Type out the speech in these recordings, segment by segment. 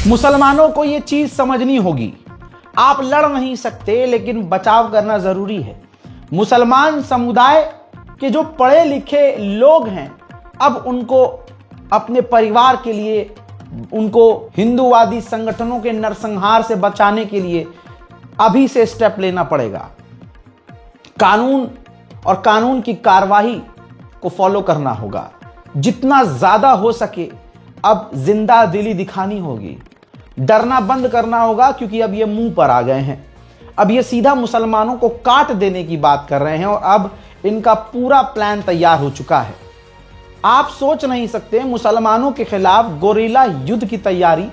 मुसलमानों को यह चीज समझनी होगी, आप लड़ नहीं सकते लेकिन बचाव करना जरूरी है। मुसलमान समुदाय के जो पढ़े लिखे लोग हैं, अब उनको अपने परिवार के लिए, उनको हिंदूवादी संगठनों के नरसंहार से बचाने के लिए अभी से स्टेप लेना पड़ेगा। कानून और कानून की कार्रवाई को फॉलो करना होगा। जितना ज्यादा हो सके अब जिंदा दिली दिखानी होगी, डरना बंद करना होगा, क्योंकि अब ये मुंह पर आ गए हैं। अब ये सीधा मुसलमानों को काट देने की बात कर रहे हैं और अब इनका पूरा प्लान तैयार हो चुका है। आप सोच नहीं सकते, मुसलमानों के खिलाफ गोरिल्ला युद्ध की तैयारी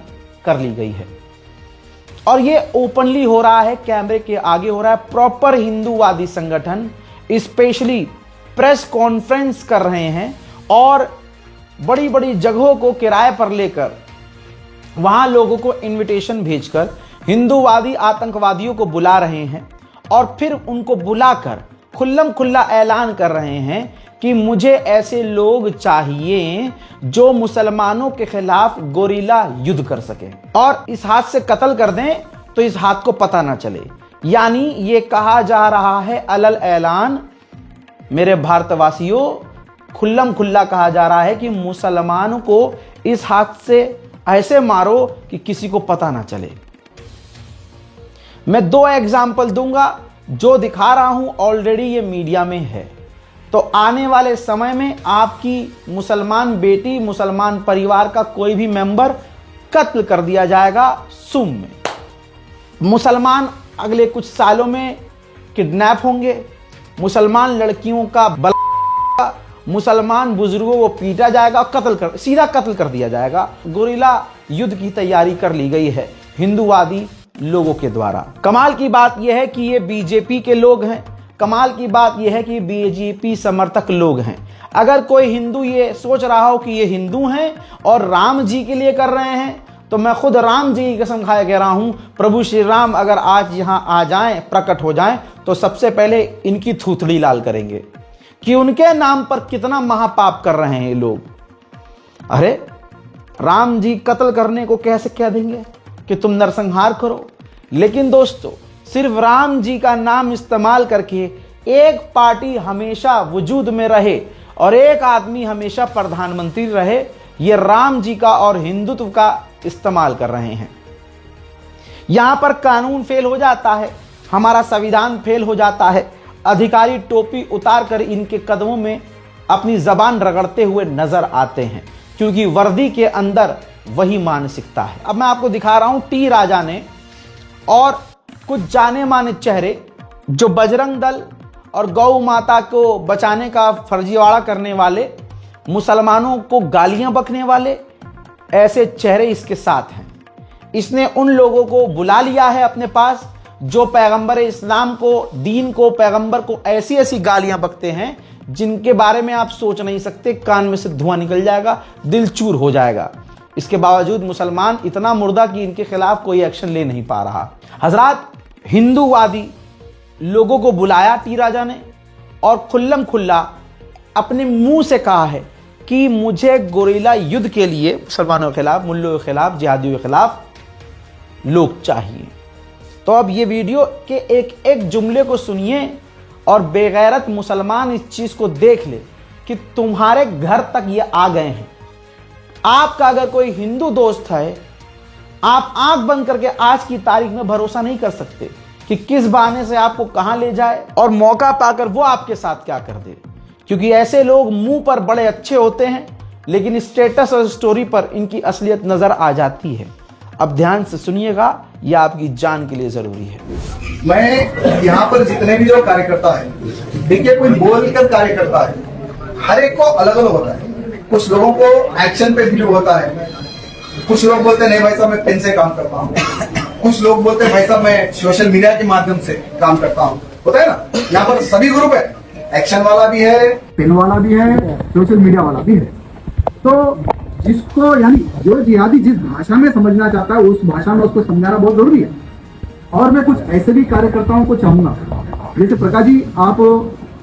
कर ली गई है और ये ओपनली हो रहा है, कैमरे के आगे हो रहा है। प्रॉपर हिंदूवादी संगठन स्पेशली प्रेस कॉन्फ्रेंस कर रहे हैं और बड़ी बड़ी जगहों को किराए पर लेकर वहां लोगों को इनविटेशन भेजकर हिंदूवादी आतंकवादियों को बुला रहे हैं और फिर उनको बुलाकर खुल्लम खुल्ला ऐलान कर रहे हैं कि मुझे ऐसे लोग चाहिए जो मुसलमानों के खिलाफ गोरिल्ला युद्ध कर सके और इस हाथ से कत्ल कर दें तो इस हाथ को पता ना चले। यानी ये कहा जा रहा है अलल ऐलान, मेरे भारतवासियों, खुल्लम खुल्ला कहा जा रहा है कि मुसलमानों को इस हाथ से ऐसे मारो कि किसी को पता ना चले। मैं 2 एग्जाम्पल दूंगा, जो दिखा रहा हूं ऑलरेडी ये मीडिया में है। तो आने वाले समय में आपकी मुसलमान बेटी, मुसलमान परिवार का कोई भी मेंबर कत्ल कर दिया जाएगा सुम में। मुसलमान अगले कुछ सालों में किडनैप होंगे, मुसलमान लड़कियों का मुसलमान बुजुर्गों को पीटा जाएगा, सीधा कत्ल कर दिया जाएगा। गोरिल्ला युद्ध की तैयारी कर ली गई है हिंदूवादी लोगों के द्वारा। कमाल की बात यह है कि ये बीजेपी के लोग हैं, कमाल की बात यह है कि बीजेपी समर्थक लोग हैं। अगर कोई हिंदू ये सोच रहा हो कि ये हिंदू हैं और राम जी के लिए कर रहे हैं, तो मैं खुद राम जी की कसम खाए कह रहा हूं, प्रभु श्री राम अगर आज यहां आ जाएं, प्रकट हो जाएं, तो सबसे पहले इनकी थूथड़ी लाल करेंगे कि उनके नाम पर कितना महापाप कर रहे हैं ये लोग। अरे राम जी कत्ल करने को कैसे कह देंगे कि तुम नरसंहार करो। लेकिन दोस्तों, सिर्फ राम जी का नाम इस्तेमाल करके एक पार्टी हमेशा वजूद में रहे और एक आदमी हमेशा प्रधानमंत्री रहे, ये राम जी का और हिंदुत्व का इस्तेमाल कर रहे हैं। यहां पर कानून फेल हो जाता है, हमारा संविधान फेल हो जाता है। अधिकारी टोपी उतार कर इनके कदमों में अपनी जबान रगड़ते हुए नजर आते हैं, क्योंकि वर्दी के अंदर वही मानसिकता है। अब मैं आपको दिखा रहा हूं टी राजा ने और कुछ जाने माने चेहरे जो बजरंग दल और गौ माता को बचाने का फर्जीवाड़ा करने वाले, मुसलमानों को गालियां बकने वाले, ऐसे चेहरे इसके साथ हैं। इसने उन लोगों को बुला लिया है अपने पास जो पैगंबर इस्लाम को, दीन को, पैगंबर को ऐसी ऐसी गालियां बकते हैं जिनके बारे में आप सोच नहीं सकते, कान में से धुआं निकल जाएगा, दिल चूर हो जाएगा। इसके बावजूद मुसलमान इतना मुर्दा कि इनके खिलाफ कोई एक्शन ले नहीं पा रहा। हजरात, हिंदूवादी लोगों को बुलाया टी राजा ने और खुल्लम खुल्ला अपने मुंह से कहा है कि मुझे गोरिल्ला युद्ध के लिए मुसलमानों के खिलाफ, मुल्लों के खिलाफ, जिहादियों के खिलाफ लोग चाहिए। तो अब ये वीडियो के एक एक जुमले को सुनिए और बेगैरत मुसलमान इस चीज को देख ले कि तुम्हारे घर तक ये आ गए हैं। आपका अगर कोई हिंदू दोस्त है, आप आंख बंद करके आज की तारीख में भरोसा नहीं कर सकते कि किस बहाने से आपको कहां ले जाए और मौका पाकर वो आपके साथ क्या कर दे, क्योंकि ऐसे लोग मुंह पर बड़े अच्छे होते हैं लेकिन स्टेटस और स्टोरी पर इनकी असलियत नजर आ जाती है। अब ध्यान से सुनिएगा, यह आपकी जान के लिए जरूरी है। मैं यहाँ पर जितने भी जो कार्यकर्ता है, देखिए कोई बोलकर कार्यकर्ता है, हर एक को अलग अलग होता है। कुछ लोगों को एक्शन पे बिलीव होता है, कुछ लोग बोलते हैं नहीं भाई साहब मैं पेन से काम करता हूँ, कुछ लोग बोलते हैं भाई साहब मैं सोशल मीडिया के माध्यम से काम करता हूँ। होता है ना, यहाँ पर सभी ग्रुप है, एक्शन वाला भी है, पेन वाला भी है, सोशल मीडिया वाला भी है। तो जिसको यानी जो जिहादी जिस भाषा में समझना चाहता है उस भाषा में उसको समझाना बहुत जरूरी है। और मैं कुछ ऐसे भी कार्यकर्ताओं को चाहूंगा, जैसे प्रकाश जी आप,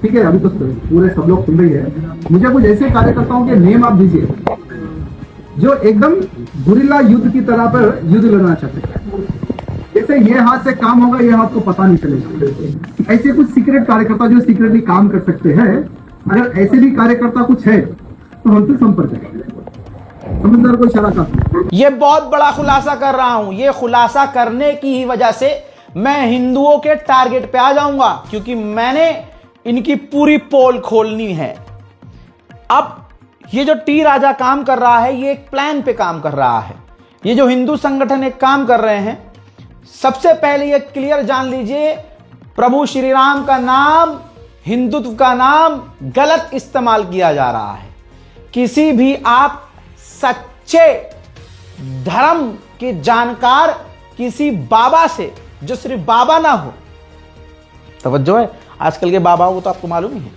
ठीक है अभी तो पूरे सब लोग सुन रही है, मुझे कुछ ऐसे कार्यकर्ताओं के नेम आप दीजिए जो एकदम गुरिल्ला युद्ध की तरह पर युद्ध लड़ना चाहते हैं। जैसे ये हाथ से काम होगा, ये हाथ को पता नहीं चलेगा। ऐसे कुछ सीक्रेट कार्यकर्ता जो सीक्रेटली काम कर सकते हैं, अगर ऐसे भी कार्यकर्ता कुछ है तो हमसे संपर्क करें। समझदार को इशारा करता। ये बहुत बड़ा खुलासा कर रहा हूं। ये खुलासा करने की ही वजह से मैं हिंदुओं के टारगेट पे आ जाऊंगा, क्योंकि मैंने इनकी पूरी पोल खोलनी है। अब ये जो टी राजा काम कर रहा है, ये एक प्लान पे काम कर रहा है। ये जो हिंदू संगठन एक काम कर रहे हैं, सबसे पहले ये क्लियर जान लीजिए, प्रभु श्री राम का नाम, हिंदुत्व का नाम गलत इस्तेमाल किया जा रहा है। किसी भी आप सच्चे धर्म के जानकार किसी बाबा से, जो सिर्फ बाबा ना हो, तवज्जो है, आजकल के बाबाओं को तो आपको मालूम ही है,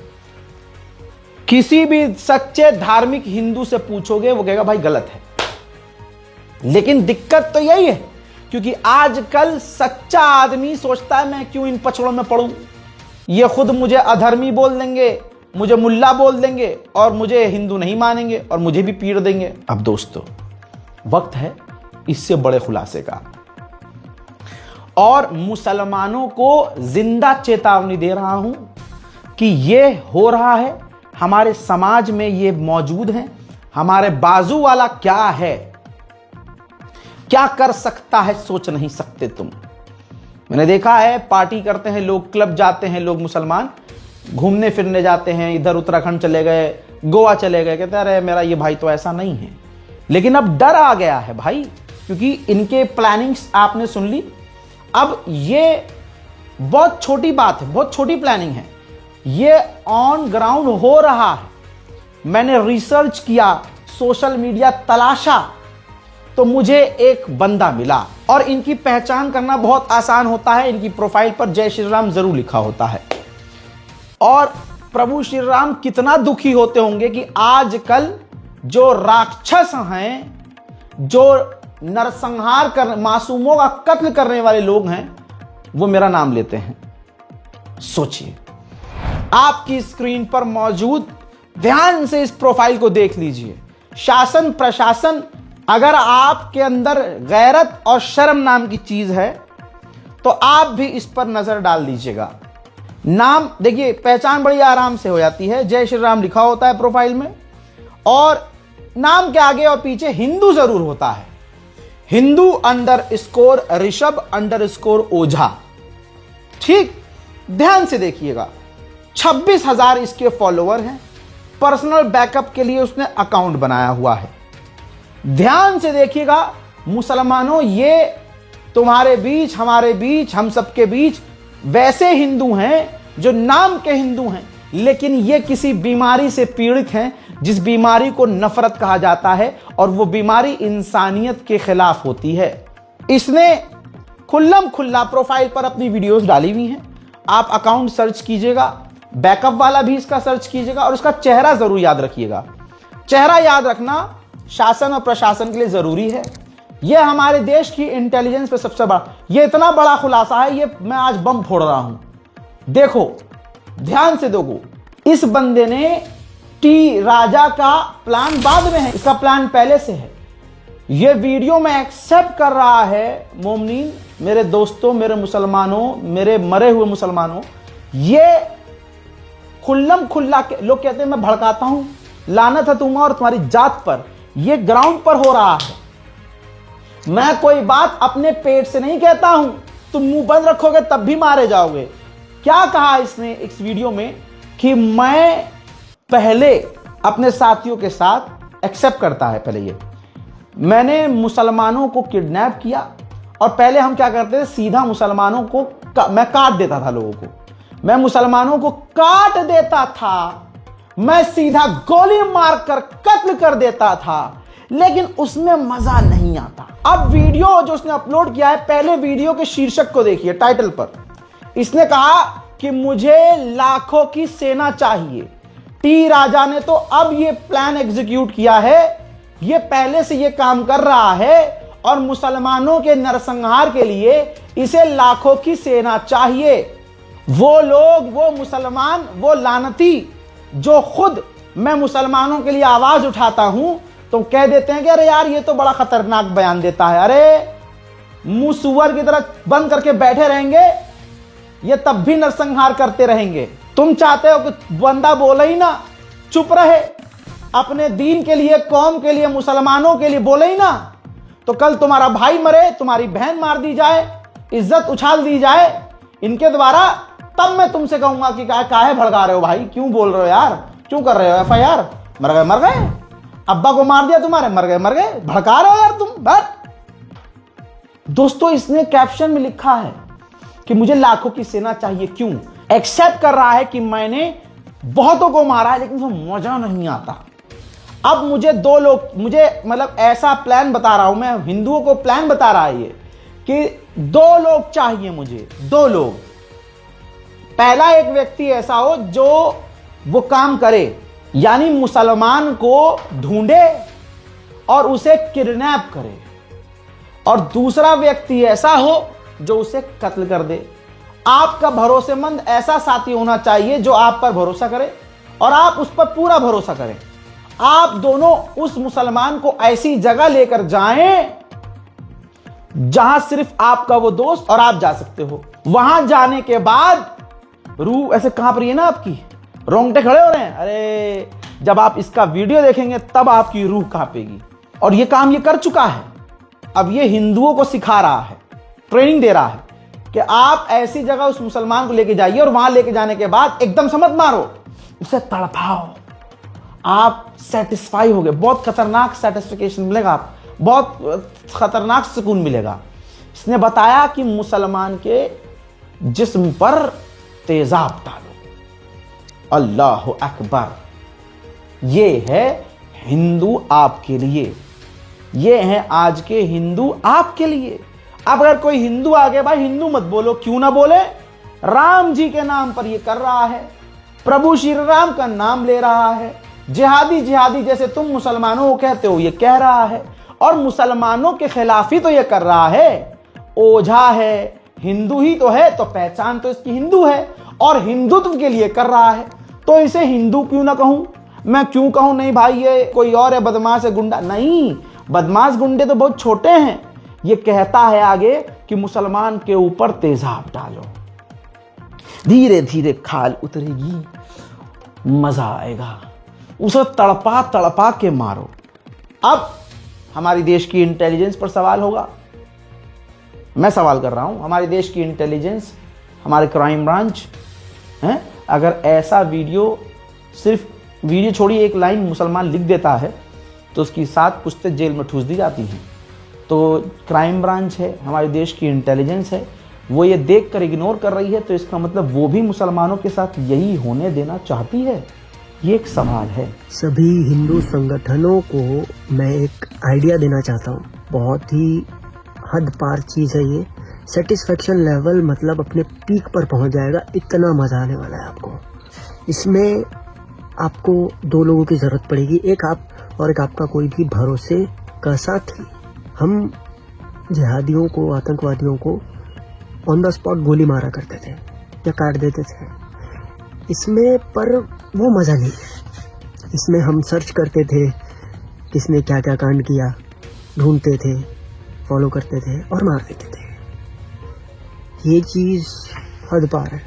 किसी भी सच्चे धार्मिक हिंदू से पूछोगे वो कहेगा भाई गलत है। लेकिन दिक्कत तो यही है, क्योंकि आजकल सच्चा आदमी सोचता है मैं क्यों इन पछड़ों में पड़ूं। ये खुद मुझे अधर्मी बोल देंगे, मुझे मुल्ला बोल देंगे और मुझे हिंदू नहीं मानेंगे और मुझे भी पीट देंगे। अब दोस्तों, वक्त है इससे बड़े खुलासे का, और मुसलमानों को जिंदा चेतावनी दे रहा हूं कि ये हो रहा है, हमारे समाज में ये मौजूद है। हमारे बाजू वाला क्या है, क्या कर सकता है, सोच नहीं सकते तुम। मैंने देखा है, पार्टी करते हैं लोग, क्लब जाते हैं लोग, मुसलमान घूमने फिरने जाते हैं, इधर उत्तराखंड चले गए, गोवा चले गए, कहते हैं अरे मेरा ये भाई तो ऐसा नहीं है। लेकिन अब डर आ गया है भाई, क्योंकि इनके प्लानिंग्स आपने सुन ली। अब ये बहुत छोटी बात है, बहुत छोटी प्लानिंग है, ये ऑन ग्राउंड हो रहा है। मैंने रिसर्च किया, सोशल मीडिया तलाशा, तो मुझे एक बंदा मिला, और इनकी पहचान करना बहुत आसान होता है। इनकी प्रोफाइल पर जय श्री राम जरूर लिखा होता है। और प्रभु श्री राम कितना दुखी होते होंगे कि आजकल जो राक्षस हैं, जो नरसंहार कर, मासूमों का कत्ल करने वाले लोग हैं, वो मेरा नाम लेते हैं। सोचिए, आपकी स्क्रीन पर मौजूद, ध्यान से इस प्रोफाइल को देख लीजिए। शासन प्रशासन, अगर आपके अंदर गैरत और शर्म नाम की चीज है तो आप भी इस पर नजर डाल दीजिएगा। नाम देखिए, पहचान बड़ी आराम से हो जाती है, जय श्री राम लिखा होता है प्रोफाइल में, और नाम के आगे और पीछे हिंदू जरूर होता है, हिंदू _ ऋषभ _ ओझा। ठीक, ध्यान से देखिएगा, 26,000 इसके फॉलोवर हैं। पर्सनल बैकअप के लिए उसने अकाउंट बनाया हुआ है। ध्यान से देखिएगा मुसलमानों, ये तुम्हारे बीच, हमारे बीच, हम सबके बीच वैसे हिंदू हैं जो नाम के हिंदू हैं, लेकिन ये किसी बीमारी से पीड़ित हैं, जिस बीमारी को नफरत कहा जाता है, और वो बीमारी इंसानियत के खिलाफ होती है। इसने खुल्लम खुल्ला प्रोफाइल पर अपनी वीडियोस डाली हुई हैं। आप अकाउंट सर्च कीजिएगा, बैकअप वाला भी इसका सर्च कीजिएगा, और उसका चेहरा जरूर याद रखिएगा। चेहरा याद रखना शासन और प्रशासन के लिए जरूरी है। यह हमारे देश की इंटेलिजेंस पे सबसे बड़ा, ये इतना बड़ा खुलासा है, ये मैं आज बम फोड़ रहा हूं। देखो, ध्यान से देखो, इस बंदे ने टी राजा का प्लान बाद में है, इसका प्लान पहले से है। यह वीडियो में एक्सेप्ट कर रहा है, मोमिनीन, मेरे दोस्तों, मेरे मुसलमानों, मेरे मरे हुए मुसलमानों, ये खुल्लम खुल्ला के लोग कहते हैं मैं भड़काता हूं, लानत है तुम और तुम्हारी जात पर। यह ग्राउंड पर हो रहा है। मैं कोई बात अपने पेट से नहीं कहता हूं, तुम मुंह बंद रखोगे तब भी मारे जाओगे। क्या कहा इसने इस वीडियो में कि मैं पहले अपने साथियों के साथ एक्सेप्ट करता है, पहले ये मैंने मुसलमानों को किडनैप किया, और पहले हम क्या करते थे, सीधा मुसलमानों को मैं काट देता था, लोगों को मैं मुसलमानों को काट देता था, मैं सीधा गोली मारकर कत्ल कर देता था, लेकिन उसमें मजा नहीं आता। अब वीडियो जो उसने अपलोड किया है, पहले वीडियो के शीर्षक को देखिए, टाइटल पर इसने कहा कि मुझे लाखों की सेना चाहिए। टी राजा ने तो अब ये प्लान एग्जीक्यूट किया है, ये पहले से ये काम कर रहा है, और मुसलमानों के नरसंहार के लिए इसे लाखों की सेना चाहिए। वो लोग, वो मुसलमान, वो लानती जो खुद मैं मुसलमानों के लिए आवाज उठाता हूं, तो कह देते हैं कि अरे यार ये तो बड़ा खतरनाक बयान देता है। अरे मुंह सुअर की तरह बंद करके बैठे रहेंगे, ये तब भी नरसंहार करते रहेंगे। तुम चाहते हो कि बंदा बोले ही ना, चुप रहे, अपने दीन के लिए, कौम के लिए, मुसलमानों के लिए बोले ही ना, तो कल तुम्हारा भाई मरे, तुम्हारी बहन मार दी जाए, इज्जत उछाल दी जाए इनके द्वारा, तब मैं तुमसे कहूंगा कि काहे भड़का रहे हो भाई, क्यों बोल रहे हो यार, क्यों कर रहे हो FIR? मर गए, अब्बा को मार दिया तुम्हारे, मर गए, भड़का रहे हो यार तुम। बस दोस्तों, इसने कैप्शन में लिखा है कि मुझे लाखों की सेना चाहिए। क्यों? एक्सेप्ट कर रहा है कि मैंने बहुतों को मारा है, लेकिन उसमें मजा नहीं आता। अब मुझे मतलब ऐसा प्लान बता रहा हूं मैं, हिंदुओं को प्लान बता रहा है ये कि 2 लोग चाहिए मुझे, 2 लोग। पहला एक व्यक्ति ऐसा हो जो वो काम करे, यानी मुसलमान को ढूंढे और उसे किडनैप करे, और दूसरा व्यक्ति ऐसा हो जो उसे कत्ल कर दे। आपका भरोसेमंद ऐसा साथी होना चाहिए जो आप पर भरोसा करे और आप उस पर पूरा भरोसा करें। आप दोनों उस मुसलमान को ऐसी जगह लेकर जाएं जहां सिर्फ आपका वो दोस्त और आप जा सकते हो। वहां जाने के बाद रूह ऐसे कांप रही है ना, आपकी रोंगटे खड़े हो रहे हैं। अरे जब आप इसका वीडियो देखेंगे तब आपकी रूह कांपेगी। और ये काम ये कर चुका है। अब ये हिंदुओं को सिखा रहा है, ट्रेनिंग दे रहा है कि आप ऐसी जगह उस मुसलमान को लेके जाइए और वहां लेके जाने के बाद एकदम से मत मारो, उसे तड़पाओ। आप सेटिस्फाई होगे, बहुत खतरनाक सेटिस्फिकेशन मिलेगा, आप बहुत खतरनाक सुकून मिलेगा। इसने बताया कि मुसलमान के जिस्म पर तेजाब डालो। अल्लाह अकबर। ये है हिंदू आपके लिए, ये है आज के हिंदू आपके लिए। अब अगर कोई हिंदू आगे, भाई हिंदू मत बोलो, क्यों ना बोले, राम जी के नाम पर ये कर रहा है, प्रभु श्री राम का नाम ले रहा है, जिहादी जिहादी जैसे तुम मुसलमानों को कहते हो ये कह रहा है, और मुसलमानों के खिलाफ ही तो ये कर रहा है। ओझा है, हिंदू ही तो है, तो पहचान तो इसकी हिंदू है और हिंदुत्व के लिए कर रहा है, तो इसे हिंदू क्यों ना कहूं। मैं क्यों कहूं नहीं भाई ये कोई और है, बदमाश है, गुंडा नहीं, बदमाश गुंडे तो बहुत छोटे हैं। ये कहता है आगे कि मुसलमान के ऊपर तेजाब डालो, धीरे धीरे खाल उतरेगी, मजा आएगा, उसे तड़पा तड़पा के मारो। अब हमारी देश की इंटेलिजेंस पर सवाल होगा, मैं सवाल कर रहा हूं, हमारे देश की इंटेलिजेंस, हमारे क्राइम ब्रांच हैं, अगर ऐसा वीडियो, सिर्फ वीडियो छोड़िए, एक लाइन मुसलमान लिख देता है तो उसकी 7 पुश्तें जेल में ठूस दी जाती हैं। तो क्राइम ब्रांच है, हमारे देश की इंटेलिजेंस है, वो ये देख कर इग्नोर कर रही है, तो इसका मतलब वो भी मुसलमानों के साथ यही होने देना चाहती है। ये एक सवाल है। सभी हिंदू संगठनों को मैं एक आइडिया देना चाहता हूँ, बहुत ही हद पार चीज़ है ये। सेटिस्फेक्शन लेवल मतलब अपने पीक पर पहुँच जाएगा, इतना मजा आने वाला है आपको। इसमें आपको 2 लोगों की ज़रूरत पड़ेगी, एक आप और एक आपका कोई भी भरोसे का साथी। हम जिहादियों को, आतंकवादियों को ऑन द स्पॉट गोली मारा करते थे या काट देते थे, इसमें पर वो मज़ा नहीं है। इसमें हम सर्च करते थे किसने क्या क्या कांड किया, ढूंढते थे, फॉलो करते थे और मार देते थे। ये चीज़ हद पार है,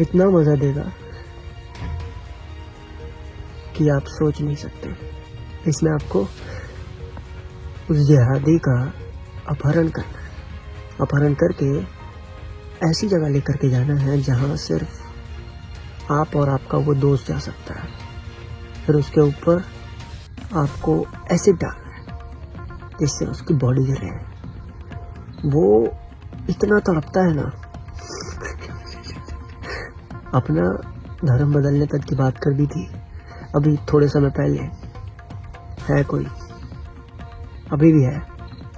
इतना मज़ा देगा कि आप सोच नहीं सकते। इसमें आपको उस जिहादी का अपहरण करना है, अपहरण करके ऐसी जगह लेकर के जाना है जहां सिर्फ आप और आपका वो दोस्त जा सकता है। फिर उसके ऊपर आपको एसिड डालना है जिससे उसकी बॉडी जले। वो इतना तड़पता है ना, अपना धर्म बदलने तक की बात कर दी थी अभी थोड़े समय पहले। है कोई, अभी भी है,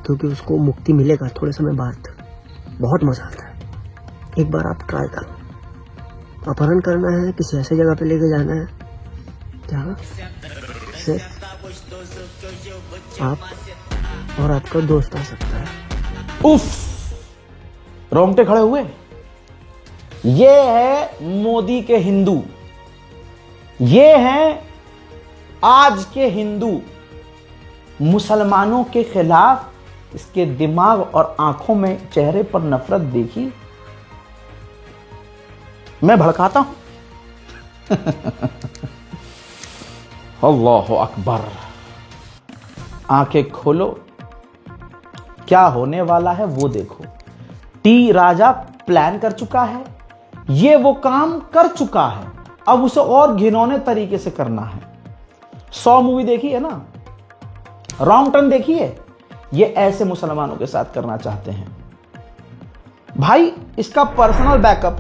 क्योंकि उसको मुक्ति मिलेगा थोड़े समय बाद। बहुत मजा आता है, एक बार आप ट्राई करो। अपहरण करना है, किसी ऐसे जगह पे लेके जाना है जहाँ सिर्फ आप और आपका दोस्त आ सकता है। उफ, रोंगटे खड़े हुए। ये है मोदी के हिंदू, ये हैं आज के हिंदू मुसलमानों के खिलाफ इसके दिमाग और आंखों में, चेहरे पर नफरत देखी। मैं भड़काता हूं। अल्लाह अकबर। आंखें खोलो, क्या होने वाला है वो देखो। टी राजा प्लान कर चुका है, ये वो काम कर चुका है, अब उसे और घिनौने तरीके से करना है। 100 मूवी देखी है ना, रॉन्ग टर्न देखी है, ये ऐसे मुसलमानों के साथ करना चाहते हैं। भाई इसका पर्सनल बैकअप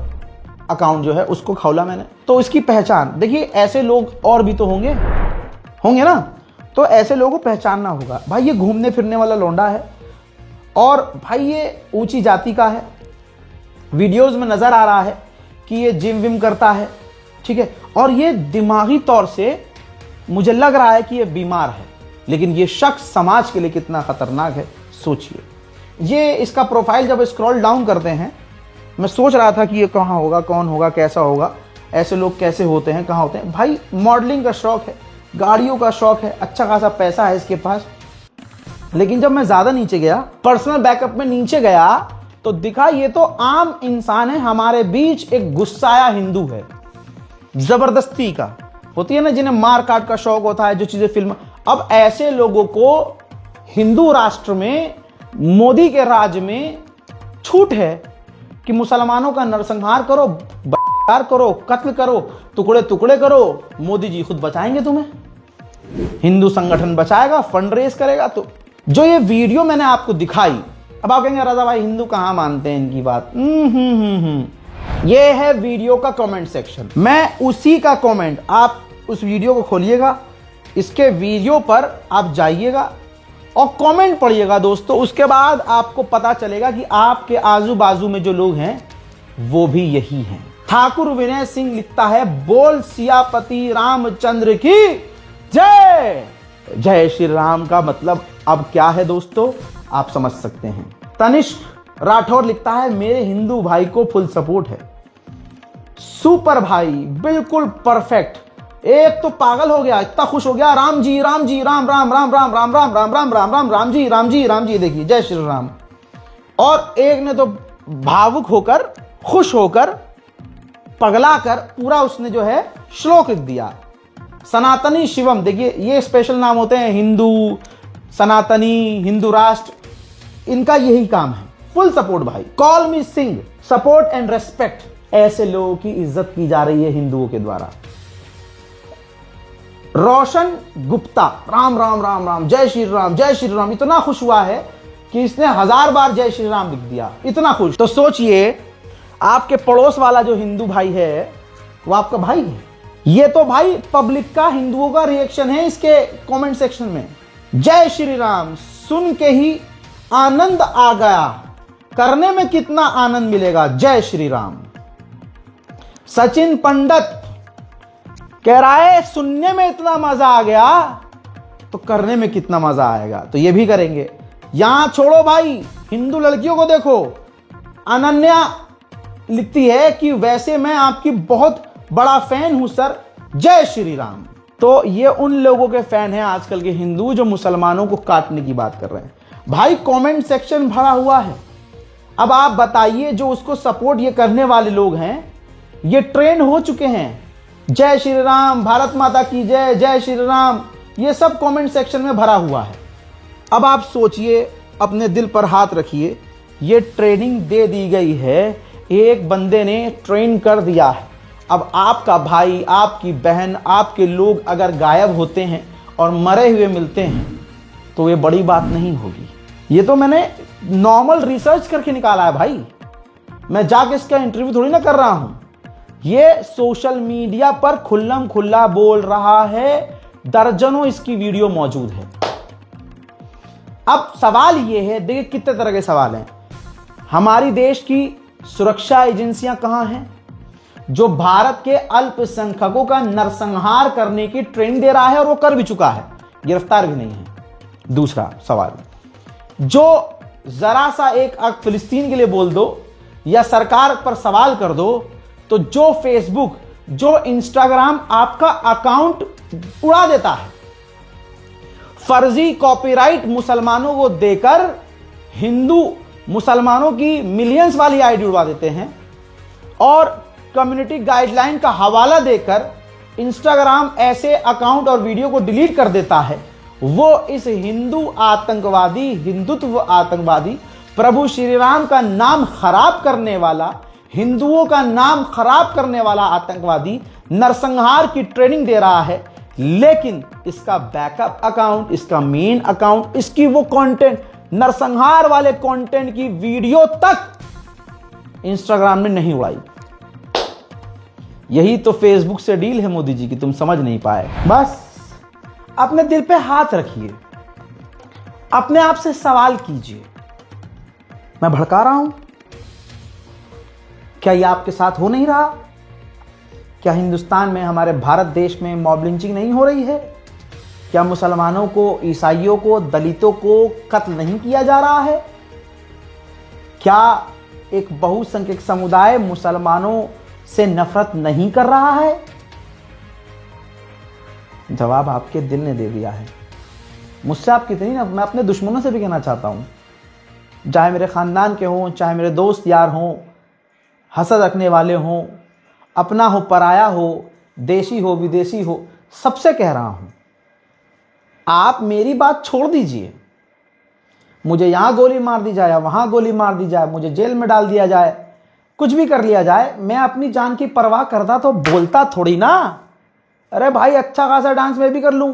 अकाउंट जो है उसको खोला मैंने, तो इसकी पहचान देखिए। ऐसे लोग और भी तो होंगे ना, तो ऐसे लोगों को पहचानना होगा। भाई ये घूमने फिरने वाला लौंडा है और भाई ये ऊंची जाति का है। वीडियोस में नजर आ रहा है कि ये जिम विम करता है, ठीक है, और ये दिमागी तौर से मुझे लग रहा है कि ये बीमार है। लेकिन ये शख्स समाज के लिए कितना खतरनाक है सोचिए। ये इसका प्रोफाइल जब स्क्रॉल डाउन करते हैं, मैं सोच रहा था कि ये कहाँ होगा, कौन होगा, कैसा होगा, ऐसे लोग कैसे होते हैं, कहाँ होते हैं। भाई मॉडलिंग का शौक है, गाड़ियों का शौक है, अच्छा खासा पैसा है इसके पास। लेकिन जब मैं ज्यादा नीचे गया, पर्सनल बैकअप में नीचे गया, तो दिखा ये तो आम इंसान है। हमारे बीच एक गुस्साया हिंदू है, जबरदस्ती का होती है ना, जिन्हें मार काट का शौक होता है, जो चीजें फिल्म। अब ऐसे लोगों को हिंदू राष्ट्र में, मोदी के राज में छूट है कि मुसलमानों का नरसंहार करो, बलात्कार करो, कत्ल करो, टुकड़े टुकड़े करो। मोदी जी खुद बचाएंगे तुम्हें, हिंदू संगठन बचाएगा, फंड रेज करेगा। तो जो ये वीडियो मैंने आपको दिखाई, अब आप कहेंगे रजा भाई हिंदू कहां मानते हैं इनकी बात। ये है वीडियो का कमेंट सेक्शन, मैं उसी का कमेंट, आप उस वीडियो को खोलिएगा, इसके वीडियो पर आप जाइएगा और कमेंट पढ़िएगा दोस्तों। उसके बाद आपको पता चलेगा कि आपके आजू बाजू में जो लोग हैं वो भी यही हैं। ठाकुर विनय सिंह लिखता है, बोल सियापति रामचंद्र की जय। जय श्री राम का मतलब अब क्या है दोस्तों, आप समझ सकते हैं। तनिष्क राठौर लिखता है, मेरे हिंदू भाई को फुल सपोर्ट है। सुपर भाई, बिल्कुल परफेक्ट। एक तो पागल हो गया, इतना खुश हो गया, राम जी राम जी, राम राम राम राम राम राम राम राम राम राम राम जी राम जी राम जी, देखिए जय श्री राम। और एक ने तो भावुक होकर, खुश होकर, पगला कर पूरा उसने जो है श्लोक लिख दिया। सनातनी शिवम, देखिए ये स्पेशल नाम होते हैं, हिंदू, सनातनी, हिंदू राष्ट्र, इनका यही काम है। फुल सपोर्ट भाई। Call me Singh, support and respect. ऐसे लोगों की इज्जत की जा रही है हिंदुओं के द्वारा। रोशन गुप्ता, राम राम राम राम, जय श्री राम, जय श्री राम। इतना खुश हुआ है कि इसने 1000 बार जय श्री राम लिख दिया, इतना खुश। तो सोचिए आपके पड़ोस वाला जो हिंदू भाई है वो आपका भाई है। ये तो भाई पब्लिक का, हिंदुओं का रिएक्शन है इसके कमेंट सेक्शन में। जय श्री राम सुन के ही आनंद आ गया, करने में कितना आनंद मिलेगा, जय श्री राम। सचिन पंडित कह रहा है, सुनने में इतना मजा आ गया तो करने में कितना मजा आएगा, तो ये भी करेंगे। यहां छोड़ो भाई, हिंदू लड़कियों को देखो। अनन्या लिखती है कि वैसे मैं आपकी बहुत बड़ा फैन हूं सर, जय श्री राम। तो ये उन लोगों के फैन हैं आजकल के हिंदू जो मुसलमानों को काटने की बात कर रहे हैं। भाई कमेंट सेक्शन भरा हुआ है। अब आप बताइए, जो उसको सपोर्ट ये करने वाले लोग हैं, ये ट्रेन हो चुके हैं, जय श्री राम, भारत माता की जय, जय श्री राम, ये सब कमेंट सेक्शन में भरा हुआ है। अब आप सोचिए, अपने दिल पर हाथ रखिए, ये ट्रेनिंग दे दी गई है, एक बंदे ने ट्रेन कर दिया है। अब आपका भाई, आपकी बहन, आपके लोग अगर गायब होते हैं और मरे हुए मिलते हैं तो ये बड़ी बात नहीं होगी। ये तो मैंने नॉर्मल रिसर्च करके निकाला है भाई, मैं जाके इसका इंटरव्यू थोड़ी ना कर रहा हूं। ये सोशल मीडिया पर खुल्लम खुल्ला बोल रहा है, दर्जनों इसकी वीडियो मौजूद है। अब सवाल ये है, देखिए कितने तरह के सवाल हैं। हमारी देश की सुरक्षा एजेंसियां कहां हैं? जो भारत के अल्पसंख्यकों का नरसंहार करने की ट्रेनिंग दे रहा है और वो कर भी चुका है, गिरफ्तार भी नहीं है। दूसरा सवाल, जो जरा सा एक अक्ट फिलिस्तीन के लिए बोल दो या सरकार पर सवाल कर दो, तो जो फेसबुक, जो इंस्टाग्राम आपका अकाउंट उड़ा देता है, फर्जी कॉपीराइट मुसलमानों को देकर हिंदू मुसलमानों की मिलियंस वाली आईडी उड़वा देते हैं और कम्युनिटी गाइडलाइन का हवाला देकर इंस्टाग्राम ऐसे अकाउंट और वीडियो को डिलीट कर देता है। वो इस हिंदू आतंकवादी, हिंदुत्व आतंकवादी, प्रभु श्री राम का नाम खराब करने वाला, हिंदुओं का नाम खराब करने वाला आतंकवादी नरसंहार की ट्रेनिंग दे रहा है। लेकिन इसका बैकअप अकाउंट, इसका मेन अकाउंट, इसकी वो कंटेंट, नरसंहार वाले कंटेंट की वीडियो तक इंस्टाग्राम ने नहीं उड़ाई। यही तो फेसबुक से डील है मोदी जी की, तुम समझ नहीं पाए। बस अपने दिल पे हाथ रखिए, अपने आप से सवाल कीजिए, मैं भड़का रहा हूं? क्या यह आपके साथ हो नहीं रहा? क्या हिंदुस्तान में, हमारे भारत देश में मॉब लिंचिंग नहीं हो रही है? क्या मुसलमानों को, ईसाइयों को, दलितों को कत्ल नहीं किया जा रहा है? क्या एक बहुसंख्यक समुदाय मुसलमानों से नफरत नहीं कर रहा है? जवाब आपके दिल ने दे दिया है। मुझसे आप कितनी ना, मैं अपने दुश्मनों से भी कहना चाहता हूं, चाहे मेरे खानदान के हों, चाहे मेरे दोस्त यार हों, हसद रखने वाले हों, अपना हो पराया हो, देशी हो विदेशी हो, सबसे कह रहा हूं, आप मेरी बात छोड़ दीजिए। मुझे यहां गोली मार दी जाए, वहां गोली मार दी जाए, मुझे जेल में डाल दिया जाए, कुछ भी कर लिया जाए, मैं अपनी जान की परवाह करता तो बोलता थोड़ी ना। अरे भाई, अच्छा खासा डांस मैं भी कर लूं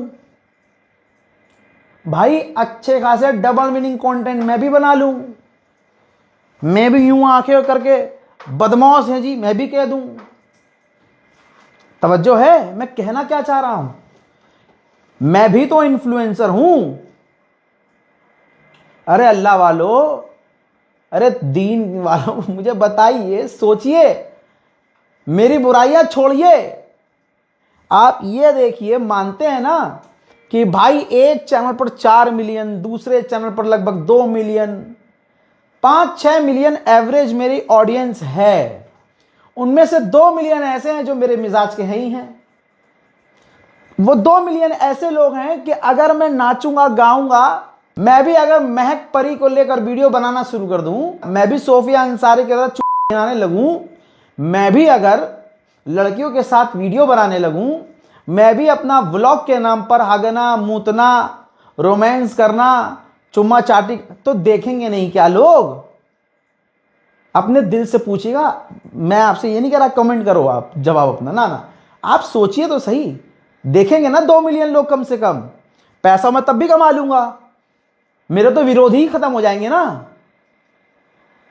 भाई, अच्छे खासे डबल मीनिंग कंटेंट मैं भी बना लूं, मैं भी यूं आंखें करके बदमाश है जी मैं भी कह दूं। तवज्जो है मैं कहना क्या चाह रहा हूं? मैं भी तो इन्फ्लुएंसर हूं। अरे अल्लाह वालों, अरे दीन वालों, मुझे बताइए, सोचिए, मेरी बुराइयां छोड़िए। आप ये देखिए, मानते हैं ना कि भाई एक चैनल पर 4 मिलियन, दूसरे चैनल पर लगभग 2 मिलियन, 5-6 मिलियन एवरेज मेरी ऑडियंस है। उनमें से 2 मिलियन ऐसे हैं जो मेरे मिजाज के हैं ही हैं। वो 2 मिलियन ऐसे लोग हैं कि अगर मैं नाचूंगा, गाऊंगा, मैं भी अगर महक परी को लेकर वीडियो बनाना शुरू कर दूं, मैं भी सोफिया अंसारी की तरह चुनाने लगूं, मैं भी अगर लड़कियों के साथ वीडियो बनाने लगूं, मैं भी अपना व्लॉग के नाम पर हगना, मूतना, रोमांस करना, चुम्मा चाटी, तो देखेंगे नहीं क्या लोग? अपने दिल से पूछिएगा। मैं आपसे ये नहीं कह रहा कमेंट करो आप, जवाब अपना ना ना, आप सोचिए तो सही। देखेंगे ना 2 मिलियन लोग कम से कम। पैसा मैं तब भी कमा लूंगा, मेरे तो विरोधी ही खत्म हो जाएंगे ना,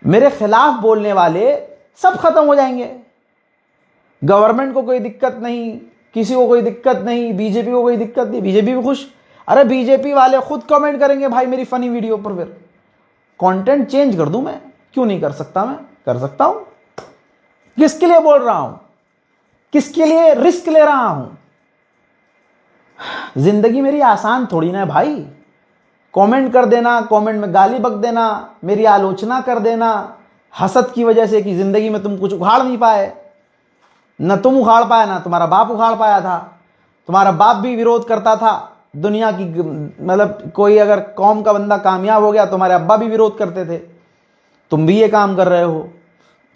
मेरे खिलाफ बोलने वाले सब खत्म हो जाएंगे। गवर्नमेंट को कोई दिक्कत नहीं, किसी को कोई दिक्कत नहीं, बीजेपी को कोई दिक्कत नहीं, बीजेपी भी खुश। अरे बीजेपी वाले खुद कमेंट करेंगे भाई मेरी फनी वीडियो पर, फिर कंटेंट चेंज कर दूं मैं, क्यों नहीं कर सकता? मैं कर सकता हूं। किसके लिए बोल रहा हूं? किसके लिए रिस्क ले रहा हूं? जिंदगी मेरी आसान थोड़ी ना है भाई। कमेंट कर देना, कमेंट में गाली बक देना, मेरी आलोचना कर देना हसद की वजह से कि जिंदगी में तुम कुछ उखाड़ नहीं पाए, न तुम उखाड़ पाए ना तुम्हारा बाप उखाड़ पाया था। तुम्हारा बाप भी विरोध करता था दुनिया की, मतलब कोई अगर कौम का बंदा कामयाब हो गया, तुम्हारे अब्बा भी विरोध करते थे। तुम भी ये काम कर रहे हो,